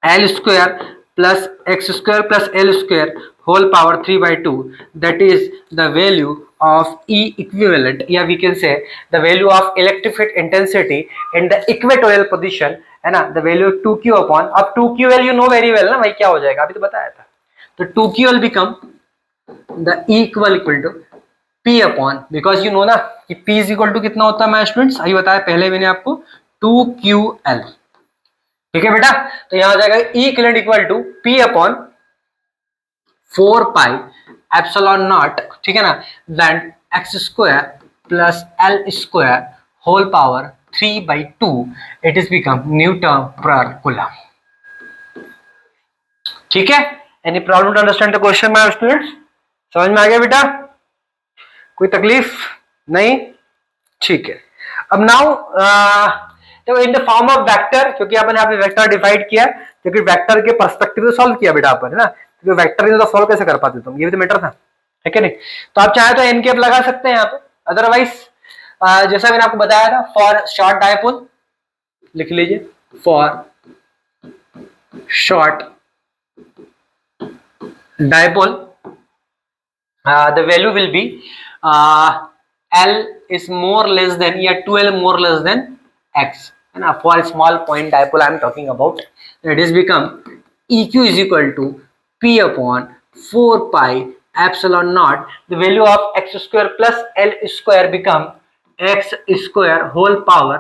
L square plus x square plus L square whole power 3/2, that is the value of E equivalent, yeah we can say the value of electric field intensity in the equatorial position, है ना, the value of 2q upon, अब 2ql you know very well ना भाई, क्या हो जाएगा अभी तो बताया था। तो 2ql become the E equal to P upon, because you know ना कि P is equal to कितना होता है my students, अभी बताया पहले मैंने आपको 2ql, ठीक है बेटा। तो यहाँ आ जाएगा E equivalent equal to P upon 4 pi epsilon naught, ठीक है ना, then X square plus L square whole power 3/2, it is become newton per coulomb, ठीक है। Any problem to understand the question my students? समझ में आ गया बेटा? कोई तकलीफ नहीं? ठीक है। अब नाउ तो इन द फॉर्म ऑफ वेक्टर, क्योंकि अपन यहाँ पे वेक्टर डिवाइड किया, क्योंकि वेक्टर के पर्सपेक्टिव से सॉल्व किया बेटा अपन, है ना, क्योंकि वेक्टर नहीं तो सॉल्व कैसे कर पाते तुम, ये भी तो मैटर था, ठीक है नहीं। तो आप चाहे तो एन कैप लगा सकते हैं यहाँ पे, अदरवाइज जैसा मैंने आपको बताया था फॉर शॉर्ट डायपोल लिख लीजिए, for short dipole the value will be L is more less than या 2l more less than x, है ना। For small point dipole I am talking about, it is become eq is equal to p upon 4 pi epsilon naught, the value of x square plus l square become x square whole power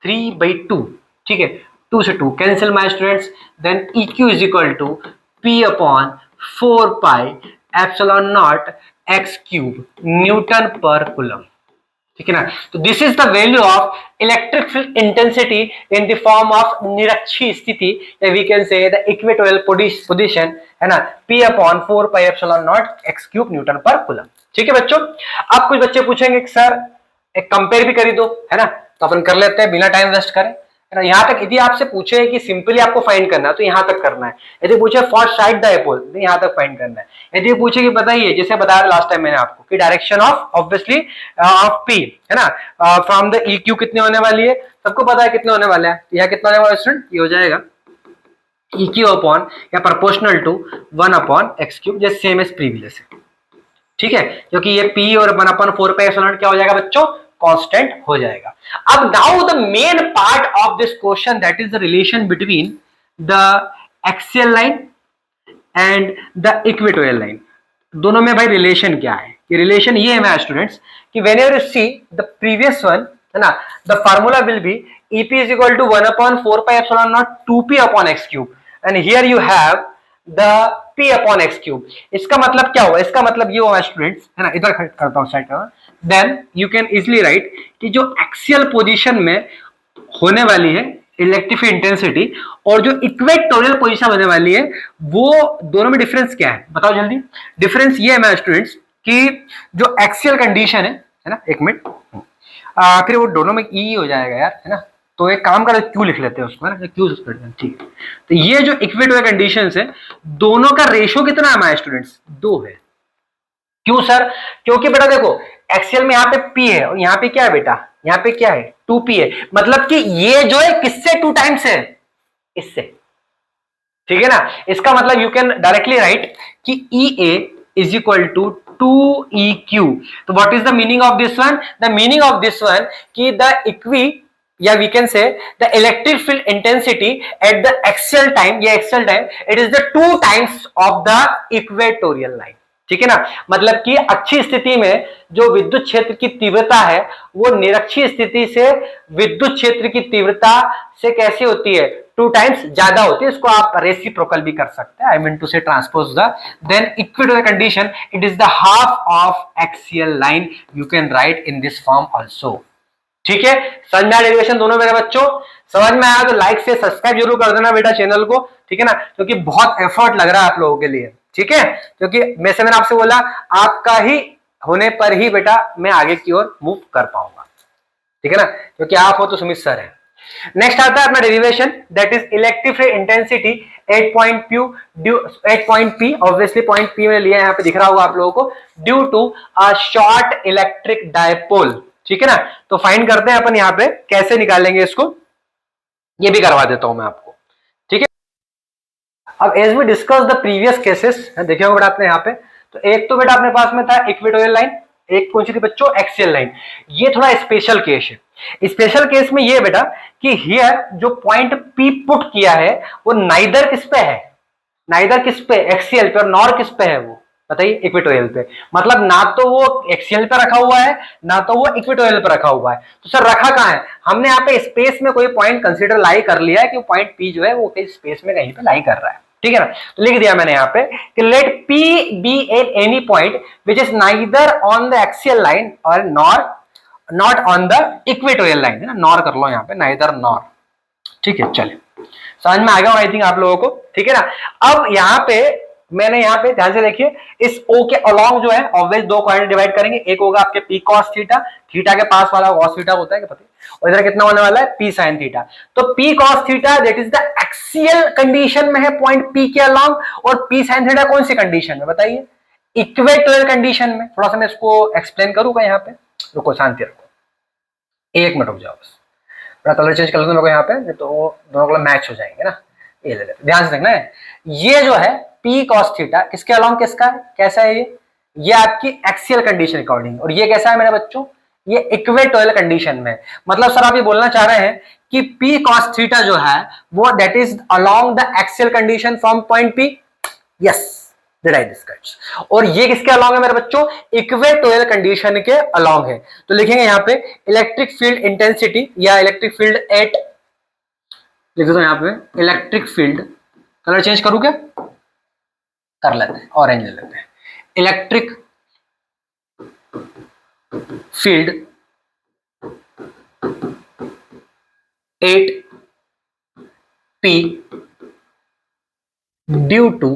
3/2, ठीक है। 2 से 2 cancel my students, then eq is equal to p upon 4 pi epsilon naught x cube newton per coulomb, ठीक है ना। तो this is the value of electric field intensity in the form of निरक्षीय स्थिति, या we can say the equatorial position, है ना, P upon 4 pi epsilon naught x cube newton per coulomb, ठीक है बच्चों। अब कुछ बच्चे पूछेंगे कि सर एक कंपेयर भी करी दो, है ना, तो अपन कर लेते हैं बिना टाइम वेस्ट करें, है ना। यहाँ तक यदि आपसे पूछे कि सिंपली आपको फाइंड करना है तो यहाँ तक करना है, यदि पूछे फॉर साइड डायपोल तो यहाँ तक फाइंड करना है। यदि पूछे कि बताइए, जैसे बताया लास्ट टाइम मैंने आपको कि direction of obviously of P, है ना, फ्रॉम द ई क्यू कितने होने वाली है, सबको पता है कितने होने वाले हैं, यहाँ कितना होने वाला स्टूडेंट, ये हो जाएगा ई क्यू अपॉन या proportional to 1 upon x cube, जैसे सेम एज प्रीवियस है, ठीक है, क्योंकि ये पी और 1 अपॉन 4 पाई एप्सिलॉन क्या हो जाएगा बच्चों, कांस्टेंट हो जाएगा। अब now the main part of this question, that is the relation between the axial line and the equatorial line. दोनों में भाई रिलेशन क्या है? ये रिलेशन ये है मेरे स्टूडेंट्स कि whenever you see the previous one, है ना, the formula will be EP is equal to 1/4πε0 2p upon x cube and here you have the p upon x cube. इसका मतलब क्या हुआ, इसका मतलब ये हुआ स्टूडेंट्स, है ना, इधर करता हूं साइड का, then you can easily write कि जो एक्सियल पोजीशन में होने वाली है इलेक्ट्रिक फील्ड इंटेंसिटी और जो इक्वेटोरियल पोजीशन होने वाली है, वो दोनों में डिफरेंस क्या है बताओ जल्दी। डिफरेंस ये है मेरे स्टूडेंट्स कि जो एक्सियल कंडीशन है ना, एक मिनट, फिर वो दोनों में ई हो जाएगा यार, है ना, तो एक काम कर क्यू लिख लेते हैं उसको, है ना, क्यू कर देते हैं, ठीक है। तो ये जो इक्वेटोरियल कंडीशंस है, दोनों का रेशियो कितना है हमारे स्टूडेंट्स, 2 है। क्यों सर, क्योंकि बेटा देखो एक्सियल में यहाँ पे P है और यहाँ पे क्या है बेटा, यहाँ पे क्या है 2P है, मतलब कि ये जो है किससे 2 टाइम्स है, इससे, ठीक है ना। इसका मतलब यू कैन डायरेक्टली राइट कि EA is equal to 2EQ। तो what is the meaning of this one, the meaning of this one कि द इक्वी या we can say the electric field intensity at the axial time, ये axial time, it is the 2 times of the equatorial line, ठीक है ना। मतलब कि अच्छी स्थिति में जो विद्युत क्षेत्र की तीव्रता है वो निरक्षीय स्थिति से विद्युत क्षेत्र की तीव्रता से कैसी होती है, 2 टाइम्स ज्यादा होती है। इसको आप रेसिप्रोकल भी कर सकते हैं, I mean to say transpose the, then equatorial condition it is the half of axial line, you can write in this form also, ठीक है। समझ में आया डेरिवेशन दोनों मेरे बच्चों, समझ में आया तो लाइक से सब्सक्राइब जरूर कर देना बेटा चैनल को, ठीक है ना, क्योंकि बहुत एफर्ट लग रहा है आप लोगों के लिए, ठीक है, क्योंकि मैंने आपसे बोला आपका ही होने पर ही बेटा मैं आगे की ओर मूव कर पाऊंगा, ठीक है ना, क्योंकि आप हो तो सुमित सर है। नेक्स्ट आता है अपना derivation, that is electric field intensity 8 point P, obviously point P में लिया, यहाँ पे दिख रहा होगा आप लोगों को, due to a short electric dipole, ठीक है ना। तो फाइंड करते हैं अपन यहाँ पे कैसे निकालेंगे इसको, ये भी करवा देता हूं मैं आपको, ठीक है। अब as we discuss the previous cases, देखिए बेटा आपने यहाँ पे, तो एक तो बेटा अपने पास में था इक्वेटोरियल लाइन, एक कौन सी थी बच्चों, एक्सियल लाइन। ये थोड़ा स्पेशल केस है। स्पेशल केस में ये बेटा कि हियर जो पॉइंट P पुट किया है वो नाइदर किस पे है, नाइदर किस पे, एक्सियल पे, और नॉर किस पे है, वो बताइए इक्वेटोरियल पे। मतलब ना तो वो एक्सियल पे रखा हुआ है ना तो वो इक्वेटोरियल पे रखा हुआ है, तो सर रखा कहां है, हमने यहाँ पे स्पेस में कोई पॉइंट कंसीडर लाई कर लिया है कि पॉइंट P जो है वो स्पेस में कहीं पे लाई कर रहा है, ठीक है ना। तो लिख दिया मैंने यहाँ पे कि let P be at any point which is neither on the axial line और not on the equatorial line, है ना, नॉर कर लो यहाँ पे, नाइदर नॉर, ठीक है। चलिए समझ में आ गया आई थिंक आप लोगों को, ठीक है ना। अब यहाँ पे मैंने यहाँ पे ध्यान से देखिए, इस O के अलोंग जो है ऑब्वियस 2 क्वाड्रेंट डिवाइड करेंगे, एक होगा आपके P cos थीटा, थीटा के पास वाला cos थीटा होता है क्या पता है, और इधर कितना होने वाला है P sin थीटा। तो P cos theta that is the axial condition में है पॉइंट P के अलोंग, और P sin थीटा कौन सी कंडीशन में बताइए, इक्वेटोरियल कंडीशन में। थोड़ा सा मैं इसको एक्सप्लेन करूंगा यहाँ पे, रुको शांति रखो, 1 मिनट रुक जाओ बस, कलर चेंज कर लेते मेरे को यहाँ पे, तो दोनों कलर मैच हो जाएंगे ना, ये ले लेते, ध्यान से देखना है। ये जो है P cos थीटा किसके अलोंग किसका है, कैसा है ये आपकी एक्सियल कंडीशन अकॉर्डिंग, और ये कैसा है मेरे बच्चों, ये इक्वेटोरियल कंडीशन में। मतलब सर आप ये बोलना चाह रहे हैं कि P cos थीटा जो है वो that is along the axial condition from point P, yes did I discuss, और ये किसके अलोंग है मेरे बच्चों, इक्वेटोरियल कंडीशन के अलोंग है। तो लिखेंगे यहाँ पे इलेक्ट्रिक फील्ड इंटेंसिटी या इलेक्ट्रिक फील्ड एट, लिख दो यहाँ पे इलेक्ट्रिक फील्ड, कलर चेंज करूं क्या, कर लेते हैं, ऑरेंज ले लेते हैं, electric field 8P due to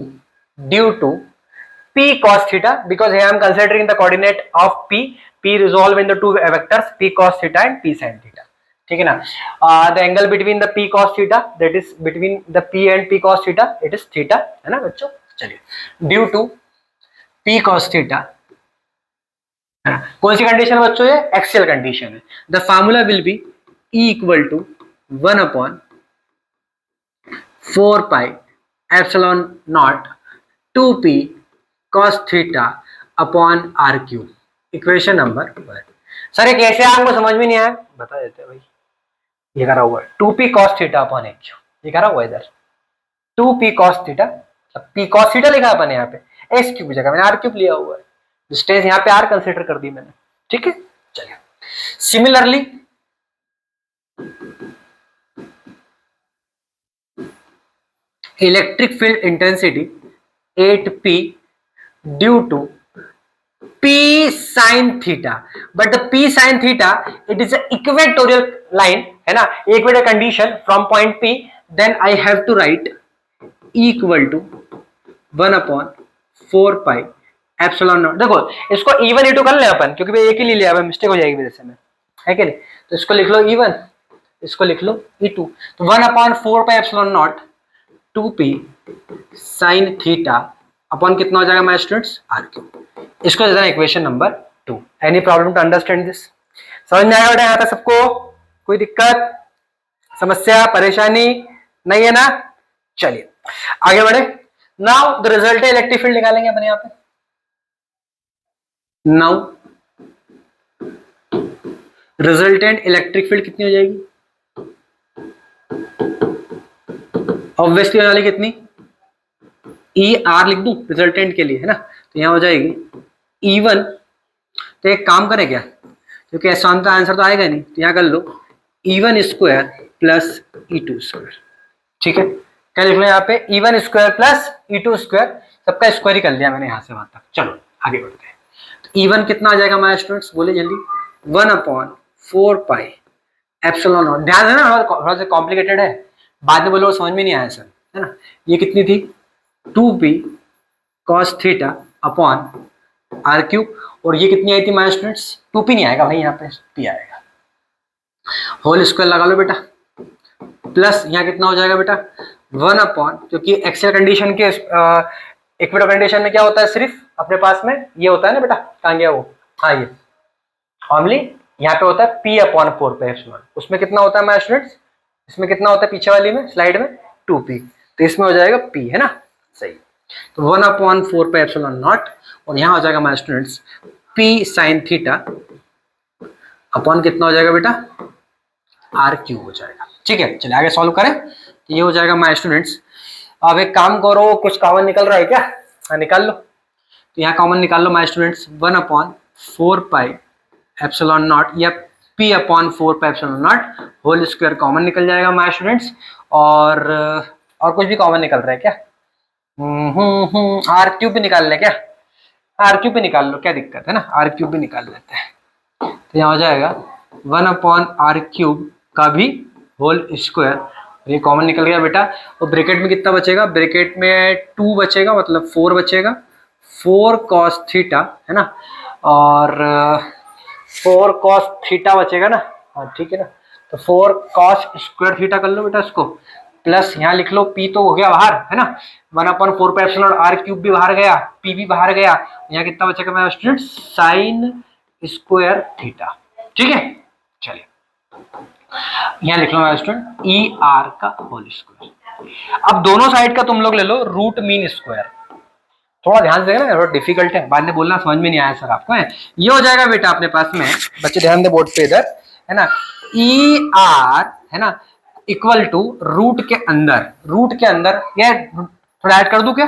P cos theta, because here I am considering the coordinate of P resolve in the two vectors P cos theta and P sin theta, ठीक है ना। The angle between the P cos theta that is between the P and P cos theta it is theta, है ना बच्चों। चलिए due to P cos theta, कौन सी condition है बच्चों, ये एक्सियल कंडीशन है। The formula will be E equal to 1/4πε0 2P cos theta upon R cube, equation number 1। Sir ये कैसे आपको समझ में नहीं आया, बता देते हैं भाई, ये करा हुआ है 2P cos थीटा अपॉन एक क्यूब, ये करा हुआ है इधर 2P cos theta, P cos theta लिखा है अपन यहाँ पे, एक्स क्यूब जगह मैंने R क्यूब लिया हुआ है, डिस्टेंस यहाँ पे R कंसीडर कर दी मैंने, ठीक है। चलिए similarly electric field intensity 8p due to P sin theta, but the P sin theta it is an equatorial line है ना, equatorial condition from point P, then I have to write equal to 1 upon 4 pi epsilon not. देखो इसको E1 E2 कर ले अपन, क्योंकि भाई एक ही ले लिया, मिस्टेक हो जाएगी मेरे से में, है कि नहीं। तो इसको लिख लो E1, इसको लिख लो E2। तो 1 upon 4 pi epsilon not 2p sin theta upon कितना हो जाएगा माय स्टूडेंट्स, r3। इसको दे देना equation number 2। Any problem to understand this? समझ में आया बेटा यहाँ तक सबको? कोई दिक्कत, समस्या, परेशानी नहीं है ना? चलिए आगे बढ़े। Now the result electric field निकालेंगे अपन यहाँ पे। नाउ रिजल्टेंट इलेक्ट्रिक फील्ड कितनी हो जाएगी? ऑब्वियसली होने वाली कितनी, ई आर लिख दूं रिजल्टेंट के लिए, है ना। तो यहां हो जाएगी E1। तो एक काम करें क्या, क्योंकि आसान का आंसर तो आएगा नहीं, तो यहां कर लो E1 square plus E2 square. ठीक है, क्या लिख लो यहाँ पे, E1 square plus E2 square, सबका स्क्वायर ही कर लिया मैंने यहां से वहां तक। चलो आगे बढ़ते हैं। तो E1 कितना आ जाएगा हमारे स्टूडेंट्स, बोले जल्दी। 1 अपॉन 4 पाई एप्सिलॉन नॉट। ध्यान देना थोड़ा सा कॉम्प्लिकेटेड है, बाद में बोलो समझ में नहीं आया सर, है ना। ये कितनी थी, 2p cos theta upon R cube, और ये कितनी आई थी माय स्टूडेंट्स, 2p नहीं आएगा भाई, यहाँ पे p आएगा। होल स्क्वायर लगा लो बेटा, प्लस यहाँ कितना हो जाएगा बेटा 1 अपॉन, क्योंकि एक्सेल कंडीशन के इक्विटो कंडीशन में क्या होता है, सिर्फ अपने पास में ये होता है ना बेटा, कहाँ गया वो, हाँ ये ओनली यहाँ पे होता है p अपॉन 4 पे एप्सिलॉन। उसमें कितना होता है माय स्टूडेंट्स, इसमें कितना होता है पीछे वाली में स्लाइड में 2p, तो इसमें हो जाएगा p, है ना, सही। तो 1 अपॉन 4 पे एप्सिलॉन नॉट, और यहाँ हो जाएगा my students p sin theta upon कितना हो जाएगा बेटा, r क्यूब हो जाएगा। ठीक है, चलिए आगे सॉल्व करें। तो ये हो जाएगा माय स्टूडेंट्स। अब एक काम करो, कुछ कॉमन निकल रहा है क्या, हाँ निकाल लो। तो यहाँ कॉमन निकाल लो my students, 1 upon 4 pi epsilon naught या p upon 4 pi epsilon naught whole square common निकल जाएगा माय स्टूडेंट्स। और कुछ भी कॉमन निकल रहा है क्या, आर क्यूब भी निकाल ले क्या, आर क्यूब भी निकाल लो, क्या दिक्कत है ना, आर क्यूब भी निकाल लेते हैं। तो यहाँ हो जाएगा 1 अपॉन आर क्यूब का भी होल स्क्वायर, ये कॉमन निकल गया बेटा। और ब्रैकेट में कितना बचेगा, ब्रैकेट में 2 बचेगा, मतलब 4 बचेगा, 4 cos थीटा, है ना, और 4 cos थीटा बचेगा ना, हाँ ठीक है ना। तो 4 cos स्क्वायर थीटा कर लो बेटा इसको, प्लस यहाँ लिख लो p तो हो गया बाहर, है ना, 1 अपॉन 4 पे एप्सिलॉन आर क्यूब भी बाहर गया, p भी बाहर गया, यहाँ कितना बचेगा मेरा स्टूडेंट, साइन स्क्वायर थीटा। ठीक है, चलिए यहाँ लिख लो मेरा स्टूडेंट ई आर का होल स्क्वायर। अब दोनों साइड का तुम लोग ले लो रूट मीन स्क्वायर, थोड़ा ध्यान से ना, थोड़ा डिफिकल्ट है, बाद में बोलना समझ में नहीं आया सर आपको, है ये हो जाएगा बेटा अपने पास में, बच्चे ध्यान दे बोर्ड पे इधर, है ना, ई आर, है ना, इक्वल टू रूट के अंदर, रूट के अंदर ये थोड़ा ऐड कर दूं क्या,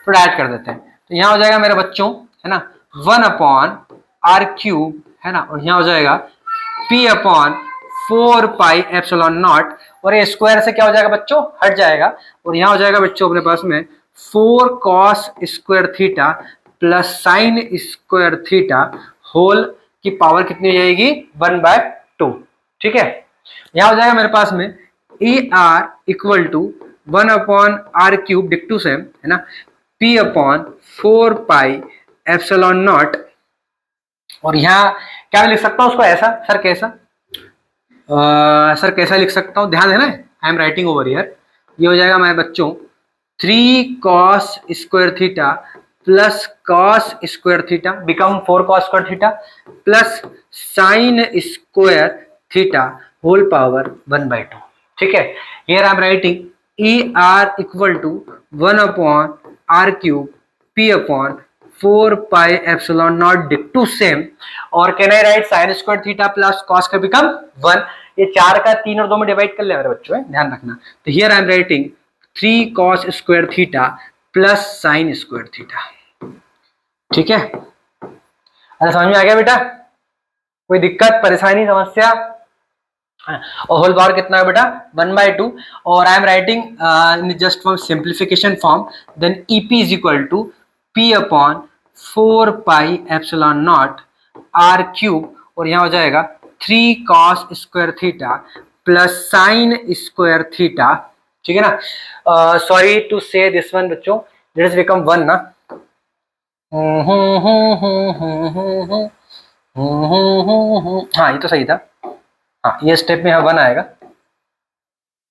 थोड़ा ऐड कर देते हैं। तो यहाँ हो जाएगा मेरे बच्चों, है ना, 1 अपॉन आर क्यूब, है ना, और यहाँ हो जाएगा p upon 4 pi epsilon naught, और ये स्क्वायर से क्या हो जाएगा बच्चों, हट जाएगा, और यहाँ हो जाएगा बच्चों अपने पास में 4 cos square theta plus sine square theta whole की पावर कितनी हो जाएगी, 1/2। ठीक है, यहाँ हो जाएगा मेरे पास में A R equal to 1 upon R cube डिक टू सेम, है ना, p upon 4 pi epsilon naught, और यहाँ क्या लिख सकता हूँ उसको ऐसा, सर कैसा, सर कैसा लिख सकता हूँ, ध्यान देना, I am writing over here. ये हो जाएगा मेरे बच्चों 3 cos square theta plus cos square theta become 4 cos square theta plus sine square theta whole power 1/2। ठीक है, here I am writing E R equal to 1 upon R cube p upon 4 pi epsilon naught डिक to सेम, और can I write sine square theta plus cos का become 1। ये 4 का 3 और 2 में डिवाइड कर ले मेरे बच्चों, है ध्यान रखना। तो here I am writing 3 cos square theta plus sine square theta. ठीक है, अरे समझ में आ गया बेटा, कोई दिक्कत परेशानी समस्या, और होल पावर कितना है बेटा 1/2 और I am writing in just for simplification form then EP is equal to P upon 4 pi epsilon naught R cube और यहाँ हो जाएगा 3 cos square theta plus sine square theta. ठीक है ना, sorry to say this one बच्चों, let us become one ना। हाँ ये तो सही था, हाँ ये स्टेप में यहाँ वन आएगा,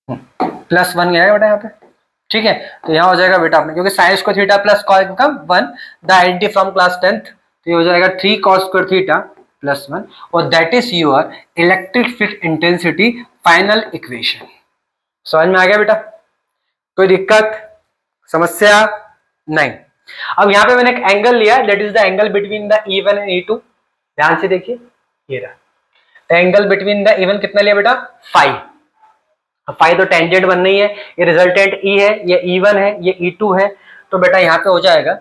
प्लस वन आएगा बेटा यहाँ पे। ठीक है, तो यहाँ हो जाएगा बेटा आपने, क्योंकि sine square theta plus cos become one, the identity from class 10th, तो ये हो जाएगा 3 cos square theta plus one और that is your electric field intensity final equation. समझ में आ गया बेटा? कोई दिक्कत समस्या नहीं। अब यहाँ पे मैंने एक एंगल लिया, that is the angle between the E1 and E2। ध्यान से देखिए, ये रहा एंगल बिटवीन द E1 कितना लिया बेटा फाई। फाई तो टेंजेंट बन रही है, ये रिजल्टेंट E है, ये E1 है, ये E2 है, तो बेटा यहाँ पे हो जाएगा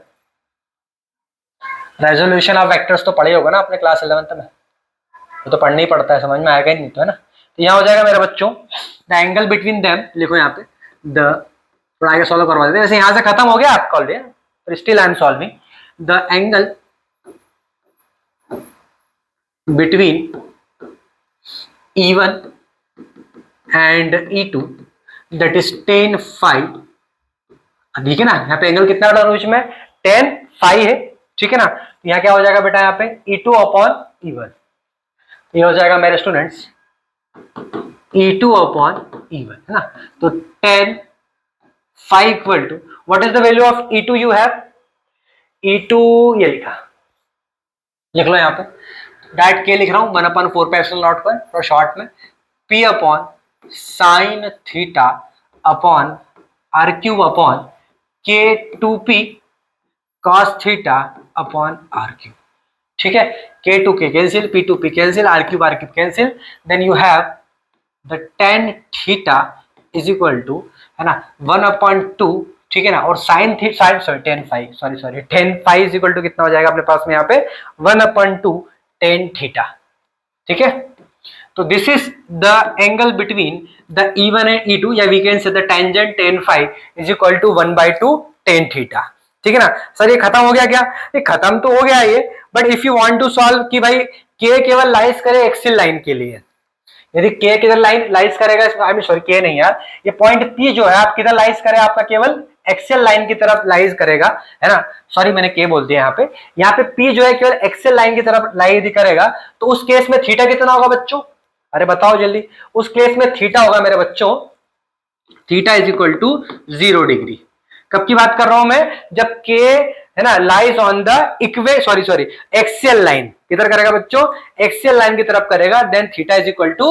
रेजोल्यूशन ऑफ वेक्टर्स तो पढ़े होगा ना आपने क्लास 11th में, वो तो पढ़ना ही पड़ता है, समझ में आएगा ही नहीं तो, है ना। तो यहाँ हो जाएगा मेरे बच्चों द एंगल बिटवीन देम, लिखो यहाँ पे द, थोड़ा आगे सॉल्व करवा देते हैं, वैसे यहाँ से खत्म हो गया आपका already, but still I am solving the angle between E1 and E2 that is tan phi। ठीक है ना, यहाँ पे एंगल कितना है बीच में tan phi है। ठीक है ना, यहाँ क्या हो जाएगा बेटा यहाँ पे E2 अपॉन E1, ये हो जाएगा मेरे स्टूडेंट्स E2 अपॉन E1, है ना। तो tan phi equal to what is the value of E2 you have, E2 ये लिखा, लिख लो यहाँ पे डायरेक्ट के लिख रहा हूँ 1/4 पाई एप्सिलॉन नॉट पर, और शॉर्ट में P upon sine theta upon R cube upon K2P cos theta upon R cube. ठीक है, K2K cancel, P2P cancel, R cube cancel, then you have the tan theta is equal to, है ना 1/2। ठीक है ना, और sine tan phi is equal to कितना हो जाएगा अपने पास में यहाँ पे 1/2 tan थीटा। ठीक है, तो this is the angle between the E1 and E2, या we can say the tangent tan phi is equal to 1/2 tan theta. ठीक है ना सर, ये खत्म हो गया क्या? ये खत्म तो हो गया ये, but if you want to solve कि भाई K केवल लाइज करे एक्सियल लाइन के लिए, यदि K किधर लाइन लाइज करेगा, आई मीन सॉरी K नहीं यार, ये पॉइंट P जो है आप किधर लाइज करे, आपका केवल एक्सियल लाइन की तरफ लाइज करेगा, है ना। सॉरी मैंने K बोल दिया यहाँ पे P जो है केवल एक्सियल लाइन की तरफ लाइज करेगा, तो उस केस में थीटा कितना होगा बच्चों? अरे बताओ जल्दी, उस केस में थीटा होगा मेरे बच्चों, theta is equal to 0 degree. कब की बात कर रहा हूं मैं? जब K है ना lies on the axial line, किधर करेगा बच्चों? एक्सियल लाइन की तरफ करेगा, then theta is equal to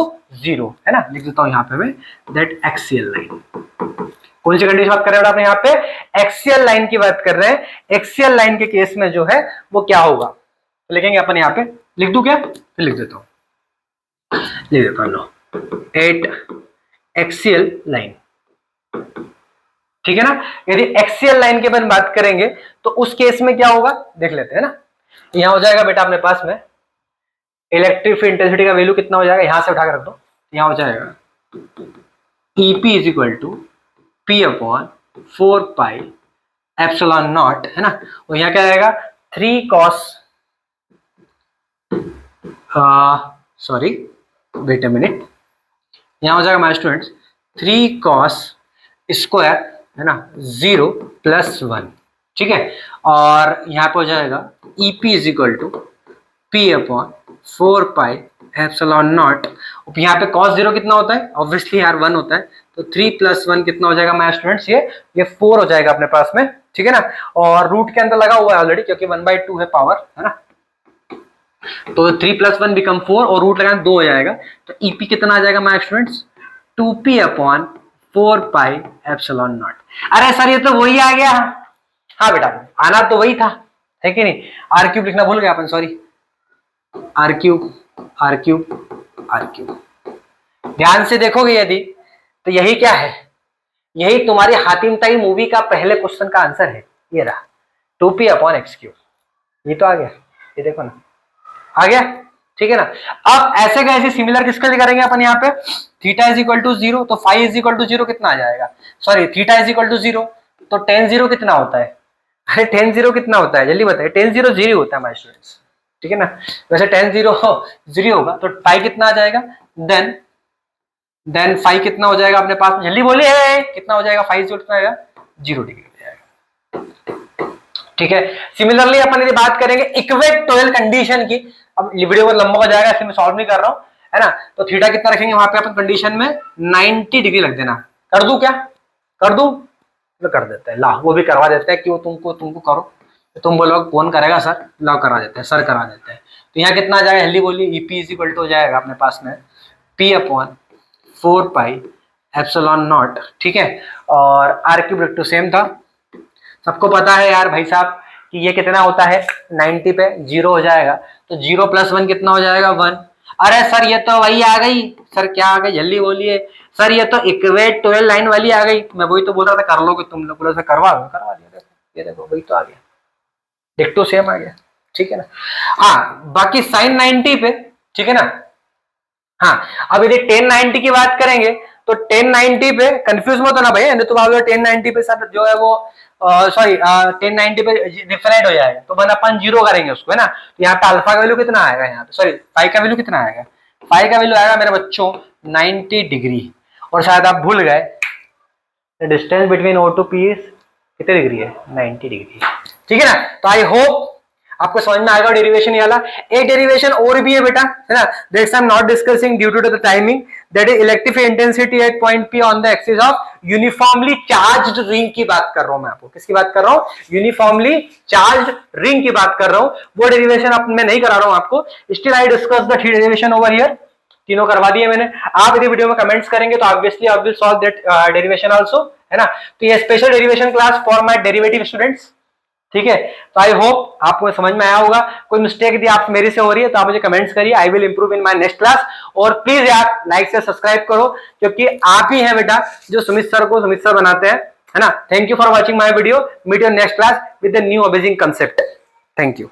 0, है ना। लिख देता हूं यहाँ पे मैं दैट एक्सियल लाइन, कौन सी कंडीशन बात कर रहे हैं आपने यहाँ पे? एक्सियल लाइन की बात कर रहे हैं। एक्सियल लाइन के केस में जो है वो क्या होगा लिखेंगे अपन, यहाँ पे लिख दूं क्या? फिर लिख देता हूं, लिख देता हूं एट एक्सियल लाइन। ठीक है ना, यदि एक्सियल लाइन के बारे में बात करेंगे तो उस केस में क्या होगा देख लेते हैं ना। यहां हो जाएगा बेटा अपने पास में इलेक्ट्रिक फील्ड इंटेंसिटी का वैल्यू कितना हो जाएगा, यहां से उठा के रख दो, यहां हो जाएगा EP is equal to P upon 4 pi epsilon naught, है ना। और यहाँ क्या आएगा 3 cos, sorry wait a minute, यहां हो जाएगा माय स्टूडेंट्स 3 कॉस स्क्वायर, है ना 0 प्लस 1। ठीक है, और यहाँ पे हो जाएगा EP is equal to P upon 4 pi epsilon naught. यहाँ पे cos 0 कितना होता है? ऑब्वियसली यार 1 होता है, तो 3 प्लस 1 कितना हो जाएगा माय स्टूडेंट्स? ये 4 हो जाएगा अपने पास में। ठीक है ना, और रूट के अंदर लगा हुआ है ऑलरेडी, क्योंकि 1/2 है पावर, है ना। तो 3 प्लस 1 बिकम 4 और रूट लगाना 2 हो जाएगा, तो EP कितना आ जाएगा my students? 2P upon 4 pi epsilon not. अरे सर ये तो वही आ गया। हाँ बेटा आना तो वही था, है कि नहीं? आर क्यूब लिखना भूल गए अपन, sorry R cube R cube R cube. ध्यान से देखोगे यदि तो यही क्या है, यही तुम्हारी हातिम ताई मूवी का पहले क्वेश्चन का आंसर है, ये रहा 2P अपॉन एक्स क्यूब। ये तो आ गया, ये देखो ना आ गया। ठीक है ना। अब ऐसे का ऐसे सिमिलर किसके लिए करेंगे अपन यहाँ पे, थीटा इज इक्वल टू 0, तो फाइव इज इक्वल टू 0 कितना आ जाएगा, sorry theta is equal to 0, तो tan 0 कितना होता है, अरे tan 0 कितना होता है जल्दी बताइए, tan 0 0 होता है माय स्टूडेंट्स, ठीक है ना। वैसे tan 0 0 होगा तो फाइव कितना आ जाएगा, देन फाइव कितना हो जाएगा अपने पास, जल्दी बोलिए कितना हो जाएगा, फाइव कितना आएगा 0 डिग्री हो जाएगा, ठीक है। सिमिलरली अपन यदि बात करेंगे इक्वेटोरियल कंडीशन की, अब वीडियो को लंबा हो जाएगा इसलिए मैं सॉल्व नहीं कर रहा हूं, है ना। तो थीटा कितना रखेंगे वहां पे अपन कंडीशन में 90 डिग्री रख देना, कर दूं क्या, कर दूं, तो कर देते हैं, ला वो भी करवा देते हैं, क्यों तुमको करो, तो तुम बोलोगे कौन करेगा सर, लाओ करा देते हैं, सर करा देते हैं। तो यहाँ कितना आ जाएगा जल्दी बोलिए, ईपी इज इक्वल टू हो जाएगा अपने पास में p upon 4 pi epsilon naught, ठीक है। और आर क्यूब रेक्टो सेम था, सबको पता है यार भाई साहब कि ये कितना होता है 90 पे 0 हो जाएगा, तो 0 + 1 कितना हो जाएगा 1। अरे सर ये तो वही आ गई, सर क्या आ गई जल्दी बोलिए, सर ये तो इक्वेटोरियल लाइन वाली आ गई, मैं वही तो बोल रहा था कर लोगे तुम लोग, बोला करवा दिया, देखो ये देखो वही तो आ गया, डिक्टो सेम आ गया, ठीक है ना। हाँ बाकी साइन 90 पे, ठीक है ना। हाँ अब यदि tan 90 की बात करेंगे तो tan 90 पे कंफ्यूज मत होना भाई, तो tan 90 पे सर जो है वो सॉरी tan 90 पे डिफरेंट हो जाएगा, तो अपन 0 करेंगे उसको, है ना। तो यहाँ पे अल्फा का वैल्यू कितना आएगा, यहाँ पे सॉरी फाई का वैल्यू कितना आएगा, फाई का वैल्यू आएगा मेरे बच्चों 90 डिग्री, और शायद आप भूल गए distance between O to P कितने डिग्री है, 90 डिग्री, ठीक है ना। तो आई होप आपको समझ में आएगा डेरिवेशन वाला। एक डेरिवेशन और भी है बेटा, है ना, that's I am not discussing due to the timing, that is electric intensity at point P on the axis of uniformly charged ring की बात कर रहा हूं मैं आपको, किसकी बात कर रहा हूं, यूनिफॉर्मली चार्ज्ड रिंग की बात कर रहा हूं, वो डेरिवेशन अब मैं नहीं करा रहा हूं आपको, still I discuss the three derivation over here, तीनों करवा दिए मैंने। आप यदि वीडियो में कमेंट्स करेंगे तो obviously I will solve that derivation also, है ना। तो ये special derivation class for my derivative students, ठीक है। तो आई होप आपको समझ में आया होगा, कोई मिस्टेक यदि आप मेरे से हो रही है तो आप मुझे कमेंट्स करिए, I will improve in my next class. और प्लीज यार लाइक से सब्सक्राइब करो, क्योंकि आप ही हैं बेटा जो सुमित सर को सुमित सर बनाते हैं, है ना। Thank you for watching my video, meet your next class with the new amazing concept, thank you.